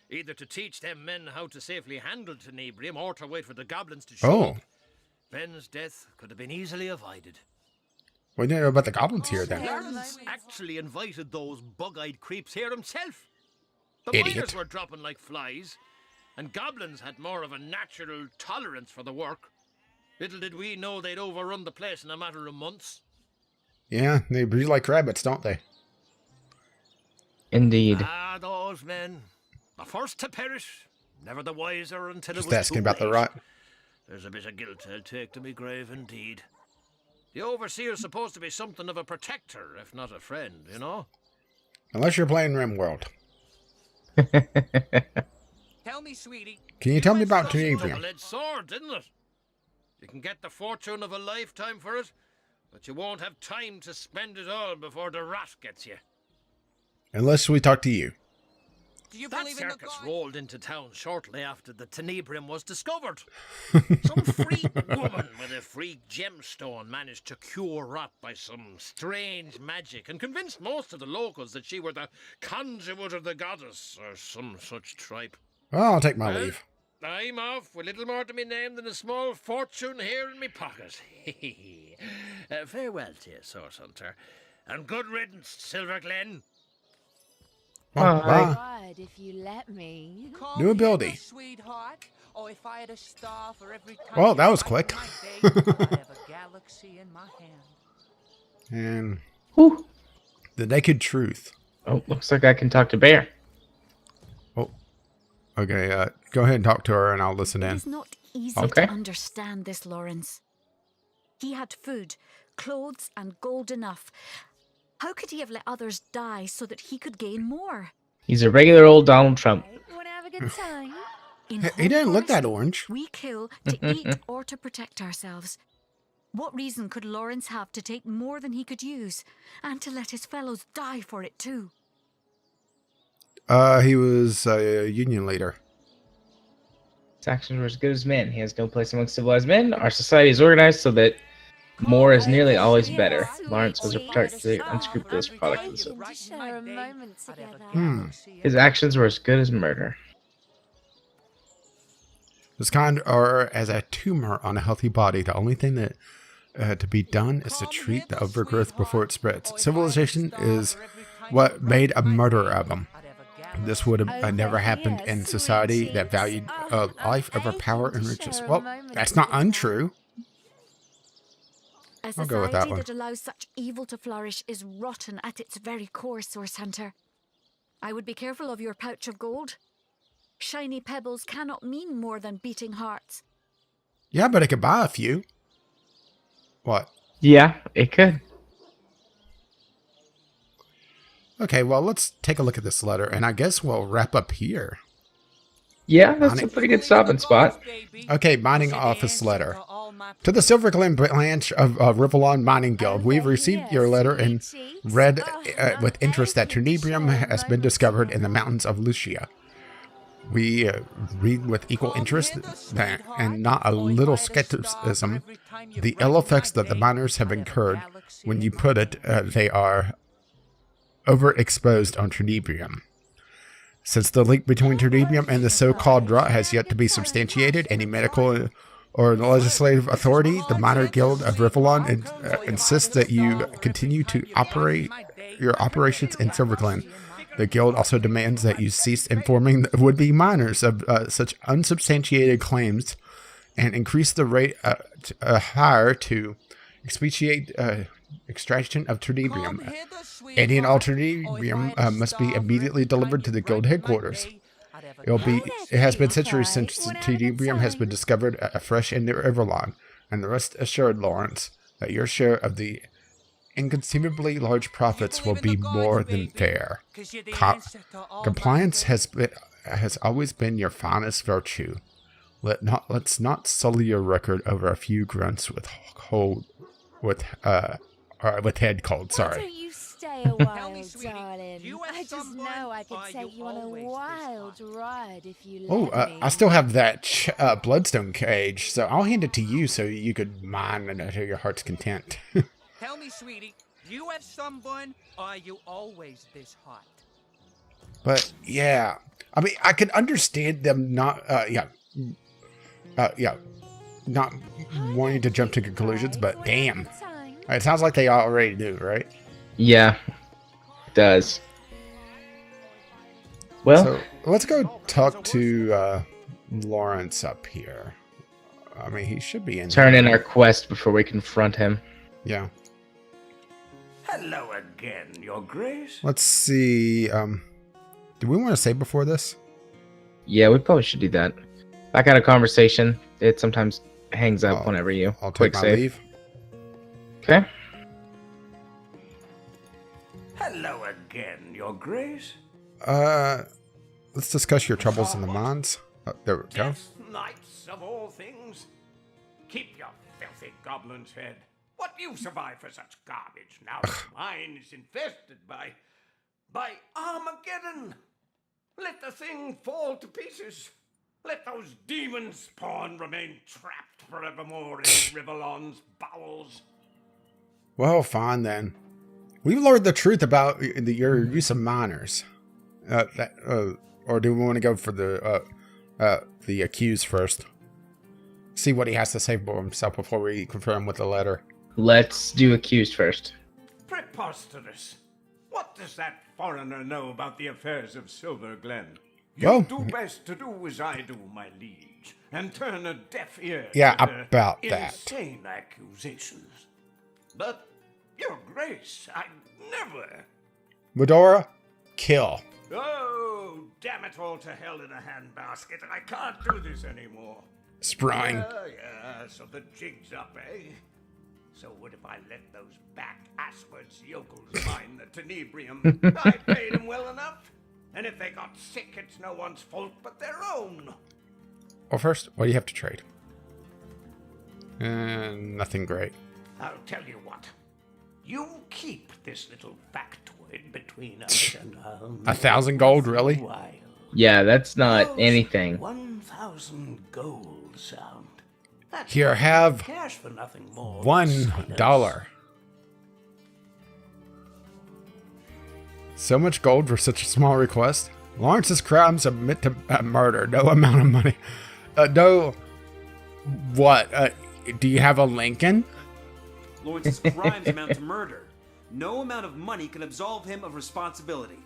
either to teach them men how to safely handle tenebrium or to wait for the goblins to show Oh. up, Ben's death could have been easily avoided. We didn't know about the goblins here then. Lawrence actually invited those bug-eyed creeps here himself. The Idiot. miners were dropping like flies, and goblins had more of a natural tolerance for the work. Little did we know they'd overrun the place in a matter of months. Yeah, they breathe like rabbits, don't they? Indeed. Ah, those men. The first to perish, never the wiser until Just it was asking too about the late. rot. There's a bit of guilt I'll take to me grave indeed. The overseer's supposed to be something of a protector, if not a friend, you know? Unless you're playing RimWorld. Tell me, sweetie. Can you tell me about Tenebrium? Double-edged sword, didn't it? You can get the fortune of a lifetime for it, but you won't have time to spend it all before the rot gets you. Unless we talk to you. Do you That believe in the circus gods? rolled into town shortly after the tenebrium was discovered. Some freak woman with a freak gemstone managed to cure rot by some strange magic and convinced most of the locals that she were the conduit of the goddess or some such tripe. Well, I'll take my Well, leave. I'm off with little more to me name than a small fortune here in me pocket. Farewell to you, Source Hunter. And good riddance, Silver Glen. Well, Bye. If you let me. Call New me ability. my sweetheart, or if I had a star for every time Well, you that was brighten quick. my day, I'd have a galaxy in my hand. And Whew. the naked truth. Oh, looks like I can talk to Bear. Oh, okay. Go ahead and talk to her, and I'll listen It in. is not easy Okay. to understand this, Lawrence. He had food, clothes, and gold enough. How could he have let others die so that he could gain more? He's a regular old Donald Trump. Want to have a good time? In He Home didn't look that Forest, orange. We kill to eat or to protect ourselves. What reason could Lawrence have to take more than he could use, and to let his fellows die for it too? He was a union leader. His actions were as good as men. He has no place among civilized men. Our society is organized so that More is nearly always better. Lawrence was a particularly unscrupulous product of the system. To share a moment together. His actions were as good as murder. This kind are as a tumor on a healthy body. The only thing that to be done is to treat the overgrowth before it spreads. Civilization is what made a murderer of them. This would have never happened in society that valued life over power and riches. Well, that's not untrue. A I'll go with that society one. that allows such evil to flourish is rotten at its very core, Source Hunter. I would be careful of your pouch of gold. Shiny pebbles cannot mean more than beating hearts. Yeah, but I could buy a few. What? Yeah, it could. Okay, well, let's take a look at this letter, and I guess we'll wrap up here. Yeah, that's a pretty good stopping spot. Okay, mining office letter. To the Silver Glen branch of Rivellon Mining Guild, we've received your letter and read with interest that Trinebrium has been discovered in the mountains of Lucia. We read with equal interest that, and not a little skepticism, the ill effects that the miners have incurred. When you put it, they are overexposed on Trinebrium. Since the link between Trinebrium and the so-called rot has yet to be substantiated, any medical or legislative authority, the Miner Guild of Rivellon insists that you continue to operate your operations in Silver Glen. The guild also demands that you cease informing the would-be miners of such unsubstantiated claims and increase the rate higher to expedite extraction of Trinebrium. Any and all Trinebrium must be immediately delivered to the guild headquarters. It has been centuries since Trinebrium has been discovered afresh in the Rivellon, and rest assured, Lawrence, that your share of the inconceivably large profits will be more than fair. Compliance has always been your finest virtue. Let's not sully your record over a few grunts with head cold. Why Sorry. don't you stay a while, darling? I just know I could take you on a wild ride if you let me. I still have that bloodstone cage, so I'll hand it to you so you could mine to your heart's content. Tell me, sweetie, do you have sunburn, or are you always this hot? But yeah, I mean, I could understand them not not wanting to jump to conclusions, but damn, it sounds like they already do, right? Yeah, it does. Well, So let's go talk to Lawrence up here. I mean, he should be in. turn here. in our quest before we confront him. Yeah. Hello again, Your Grace. Let's see. Do we want to say before this? Yeah, we probably should do that. That kind of conversation, it sometimes hangs up whenever you I'll quick take my save. leave. Okay. Hello again, Your Grace. Let's discuss your troubles in the mines. There we go. Death knights of all things. Keep your filthy goblin's head. What do you survive for such garbage now the mine is infested by Armageddon? Let the thing fall to pieces. Let those demon spawn remain trapped forevermore in Rivellon's bowels. Well, fine then. We've learned the truth about your use of miners. Or do we want to go for the accused first? See what he has to say for himself before we confirm with the letter. Let's do accused first. Preposterous. What does that foreigner know about the affairs of Silver Glen? Well, You do best to do as I do, my liege, and turn a deaf ear Yeah, to their about that. insane accusations. But, Your Grace, I never... Medora, kill. Oh, damn it all to hell in a handbasket. I can't do this anymore. Sprying. Yeah, so the jig's up, eh? So what if I let those back-asswards yokels mine the tenebrium? I paid them well enough. And if they got sick, it's no one's fault but their own. Well, first, what do you have to trade? Nothing great. I'll tell you what. You keep this little factoid between us and 1,000 gold, really? while. Yeah, that's not How's anything. 1,000 gold sound? That's Here, have cash for nothing more. $1. So much gold for such a small request. Lawrence's crimes admit to murder. No amount of money. No. What? Do you have a Lincoln? Lawrence's crimes amount to murder. No amount of money can absolve him of responsibility.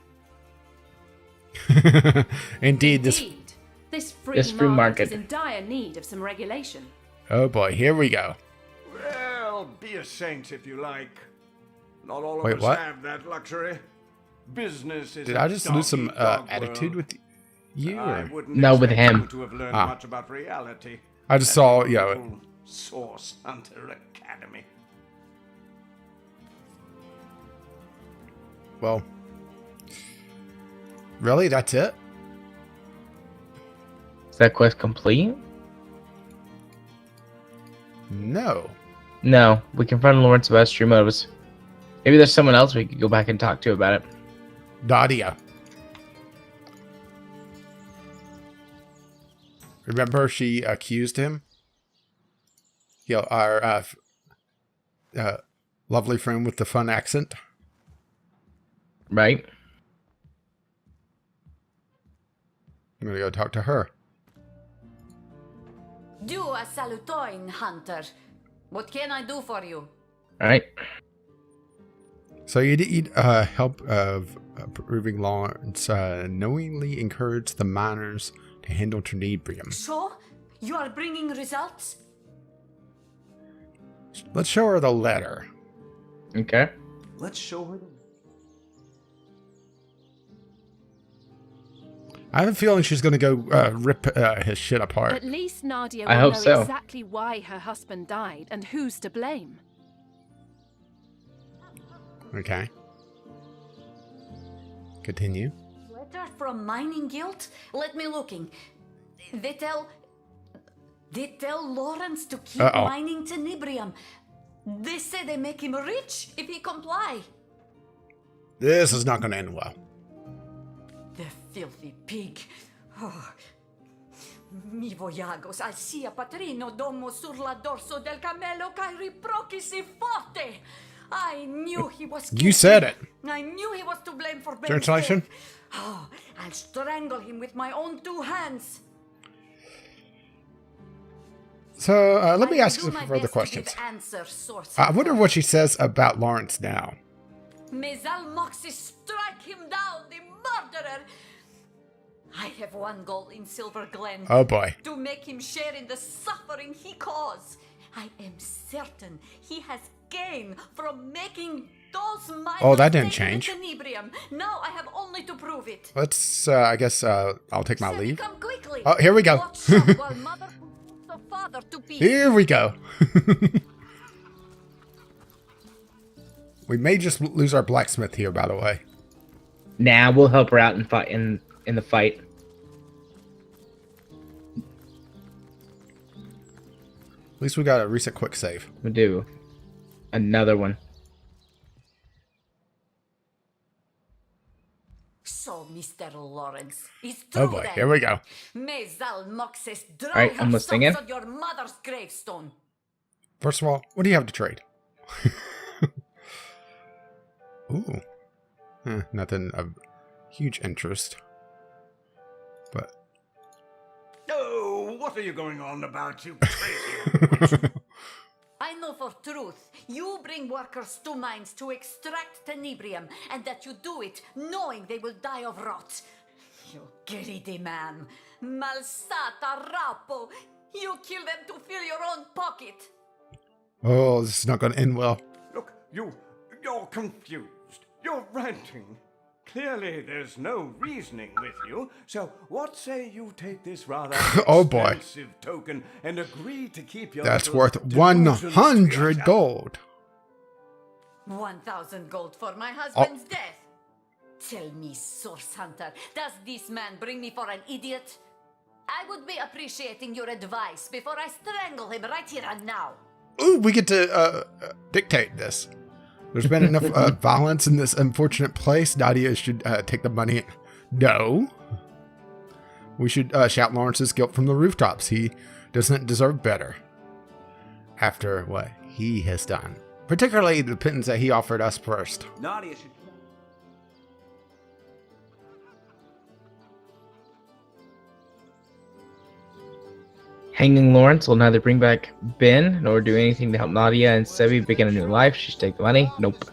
Indeed, This free market is in dire need of some regulation. Oh boy, here we go. Well, be a saint if you like. Not all of Wait, us what? have that luxury. Business is Did a I just lose some dog-eat-dog attitude world. with you? I Or? wouldn't No, with expect him. you to have learned Ah. much about reality. I just at saw, your yeah. little Source Hunter Academy. Well, really? That's it? Is that quest complete? No. No, we confronted Lawrence about stream motives. Maybe there's someone else we could go back and talk to about it. Nadia. Remember, she accused him? Our lovely friend with the fun accent. Right? I'm gonna go talk to her. Do a salutoin, Hunter. What can I do for you? Alright. So you need help of proving Lawrence knowingly encouraged the miners to handle Trinebrium. So, you are bringing results? Let's show her the letter. Okay. Let's show her the... I have a feeling she's going to go rip his shit apart. At least Nadia I will hope know so. exactly why her husband died and who's to blame. Okay. Continue. Letter from Mining Guild? Let me looking. They tell Lawrence to keep Uh-oh. mining Tenebrium. They say they make him rich if he comply. This is not going to end well. The filthy pig. Oh. Mi voyagos al sia patrino domo sur la dorso del camelo kai riprochi si forte. I knew he was guilty. You said it. I knew he was to blame for Ben's Translation? death. Oh, I'll strangle him with my own 2 hands. So let me I will ask do some my further best to give questions. answers, source. I wonder what she says about Lawrence now. May Zalmoxis strike him down, the murderer. I have 1 goal in Silver Glen. Oh boy. To make him share in the suffering he caused. I am certain he has gained from making those miners Oh, that didn't take the change. Tenebrium. Now I have only to prove it. Let's, I guess, I'll take my Send leave. come quickly. Oh, here we go. Watch out while mother puts the father to peace. Here we go. We may just lose our blacksmith here, by the way. Nah, we'll help her out and fight in the fight. At least we got a recent quick save. We'll do another one. So, Mr. Lawrence, it's Oh true boy, then. here we go. May Zalmoxis drive Alright, I'm her listening sons in. on your mother's gravestone. First of all, what do you have to trade? Ooh. Nothing of huge interest. But Oh, what are you going on about, you crazy? I know for truth, you bring workers to mines to extract Tenebrium, and that you do it knowing they will die of rot. You greedy man. Malsata rapo. You kill them to fill your own pocket. oh, this is not going to end well. Look, you're confused. You're ranting. Clearly, there's no reasoning with you, so what say you take this rather Oh, boy. expensive token and agree to keep your That's little worth delusions to 100 yourself? gold. 1,000 gold for my husband's death. Tell me, Source Hunter, does this man bring me for an idiot? I would be appreciating your advice before I strangle him right here and now. Ooh, we get to dictate this. There's been enough violence in this unfortunate place. Nadia should take the money. No. We should shout Lawrence's guilt from the rooftops. He doesn't deserve better. after what he has done. Particularly the pittance that he offered us first. Nadia should... Hanging Lawrence will neither bring back Ben nor do anything to help Nadia and Sebi begin a new life. She should take the money. Nope.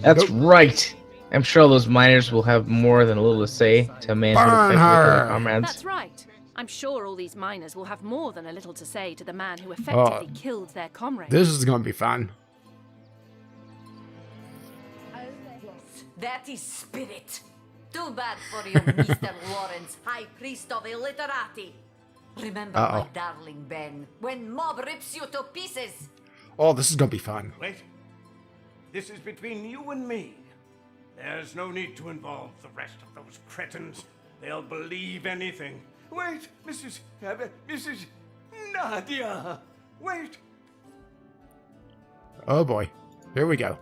That's right. I'm sure all those miners will have more than a little to say to a man who defected with their comrades. That's right. I'm sure all these miners will have more than a little to say to the man who effectively killed their comrade. This is going to be fun. That is spirit. Too bad for you, Mr. Lawrence, High Priest of Illiterati. Remember my darling Ben, when mob rips you to pieces. Oh, this is going to be fun. Wait. This is between you and me. There's no need to involve the rest of those cretins. They'll believe anything. Wait, Mrs. Nadia. Wait. Oh boy. Here we go.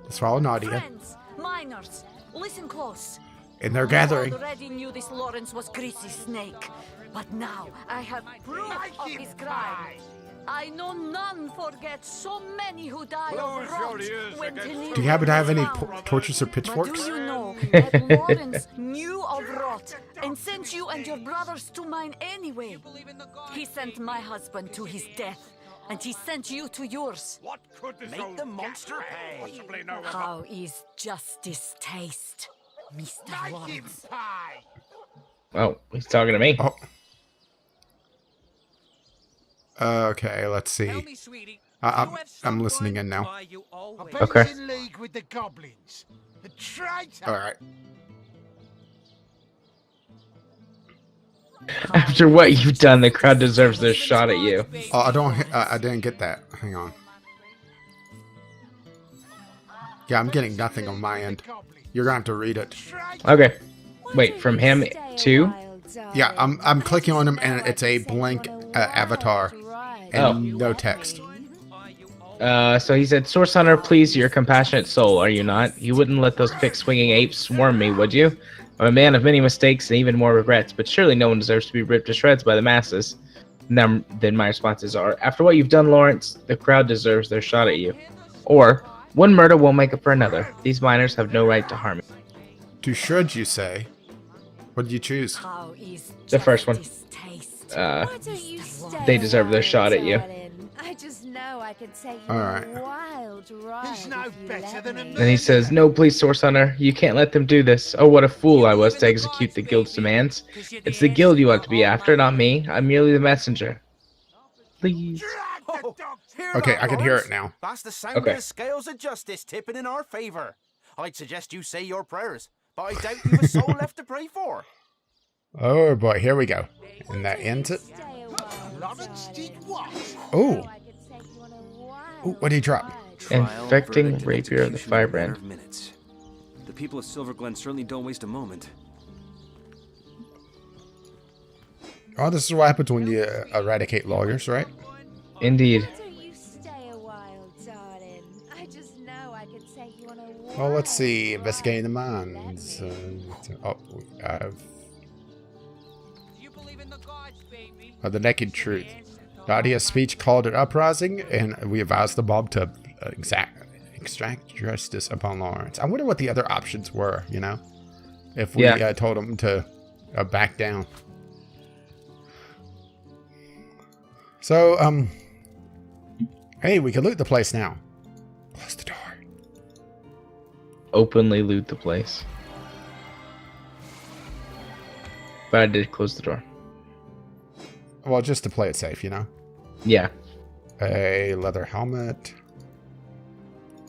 Let's follow Nadia. Friends, miners, listen close. And they're gathering. I already knew this Lawrence was greasy snake, but now I have proof of his crime. I know none forget so many who die of rot when Do you happen to have any torches or But pitchforks? do you know that Lawrence knew of rot and sent you and your brothers to mine anyway? He sent my husband to his death, and he sent you to yours. What could this Make the monster pay? Possibly know about? How is justice taste, Mr. Lawrence? Oh, he's talking to me. Oh. Okay, let's see. Tell me, sweetie, I'm listening in now. why you always... Okay. in league with the goblins. The traitor. All right. After what you've done, the crowd deserves their shot at you. Oh, I didn't get that. Hang on. Yeah, I'm getting nothing on my end. You're gonna have to read it. Okay. Wait, from him too? Yeah, I'm clicking on him and it's a blank avatar and no text. So he said, Source Hunter, please, you're a compassionate soul, are you not? You wouldn't let those pick-swinging apes swarm me, would you? I'm a man of many mistakes and even more regrets, but surely no one deserves to be ripped to shreds by the masses. Then my responses are, after what you've done, Lawrence, the crowd deserves their shot at you. Or, one murder won't make up for another. These miners have no right to harm you. To shreds, you say? What did you choose? The first one. They deserve their shot at you. I just know I could take you All on right. a wild ride. He's no if you better let than a me. Then he says, no, please, Source Hunter, you can't let them do this. Oh, what a fool I was to execute the guild's demands. It's the guild you ought to be after, not me. I'm merely the messenger. Please. Okay, I can hear it now. That's the sound Okay. of the scales of justice tipping in our favor. I'd suggest you say your prayers, but I doubt you've a soul left to pray for. Oh boy, here we go. And that ends it. Lawrence did what? Oh. Ooh, what did he drop? Infecting rapier of the firebrand. Minutes. The people of Silver Glen certainly don't waste a moment. Oh, this is what happens when you eradicate lawyers, right? Indeed. Well, let's see. Investigating the mines. The naked truth. Nadia's speech called an uprising, and we advised the mob to extract justice upon Lawrence. I wonder what the other options were, you know? If we told them to back down. So, hey, we can loot the place now. Close the door. Openly loot the place. But I did close the door. Well, just to play it safe, you know? Yeah. A leather helmet.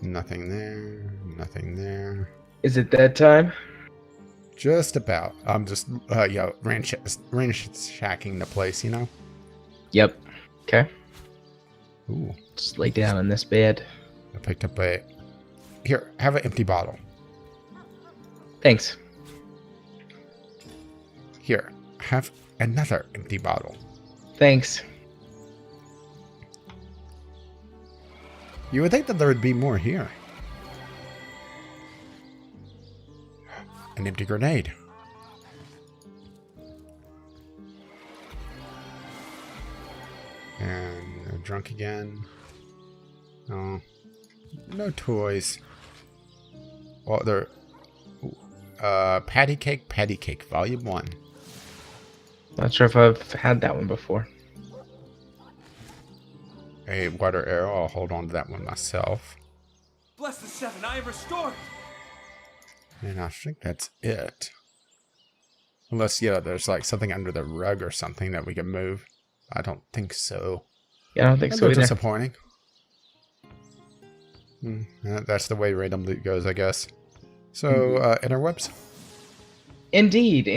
Nothing there. Nothing there. Is it that time? Just about. I'm just, ransacking the place, you know? Yep. Okay. Ooh. Just lay down in this bed. I picked up a... Here, have an empty bottle. Thanks. Here, have another empty bottle. Thanks. You would think that there would be more here. An empty grenade. And Drunk again. Oh. No toys. Well, they're... Patty Cake, Volume 1. Not sure if I've had that one before. A water arrow. I'll hold on to that one myself. Bless the seven, I am restored. And I think that's it. Unless, yeah, there's like something under the rug or something that we can move. I don't think so. Yeah, I don't think so either. Disappointing. That's the way random loot goes, I guess. So, interwebs? Indeed.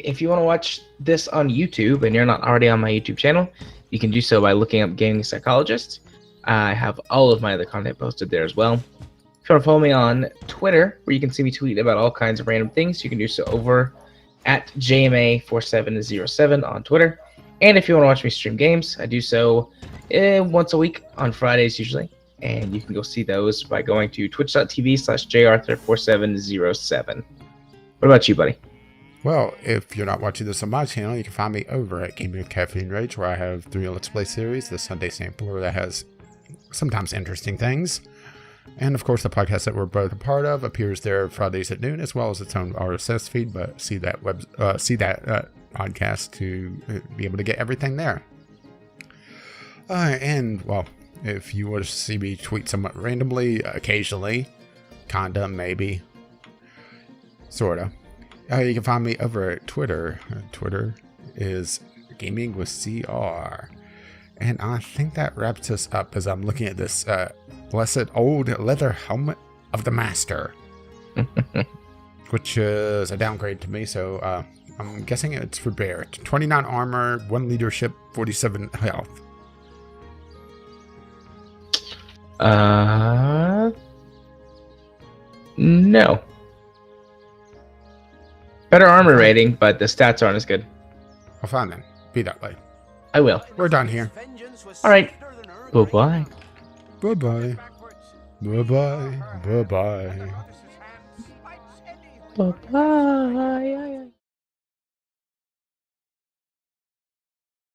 If you want to watch this on YouTube and you're not already on my YouTube channel, you can do so by looking up Gaming Psychologist. I have all of my other content posted there as well. If you want to follow me on Twitter, where you can see me tweet about all kinds of random things, you can do so over at JMA4707 on Twitter. And if you want to watch me stream games, I do so once a week on Fridays usually. And you can go see those by going to twitch.tv/jarthur4707. What about you, buddy? Well, if you're not watching this on my channel, you can find me over at Gaming with Caffeine Rage, where I have 3 Let's Play series, the Sunday Sampler that has sometimes interesting things. And of course, the podcast that we're both a part of appears there Fridays at noon, as well as its own RSS feed. But see that podcast to be able to get everything there. And well, if you want to see me tweet somewhat randomly, occasionally, kinda, maybe, sorta, you can find me over at Twitter. Twitter is Gaming with CR. And I think that wraps us up as I'm looking at this blessed old leather helmet of the Master. Which is a downgrade to me, so I'm guessing it's for Barrett. 29 armor, 1 leadership, 47 health. No. Better armor rating, but the stats aren't as good. Well, fine then. Be that way. I will. We're done here. Alright. Bye-bye. Bye-bye. Bye-bye. Bye-bye. Bye-bye.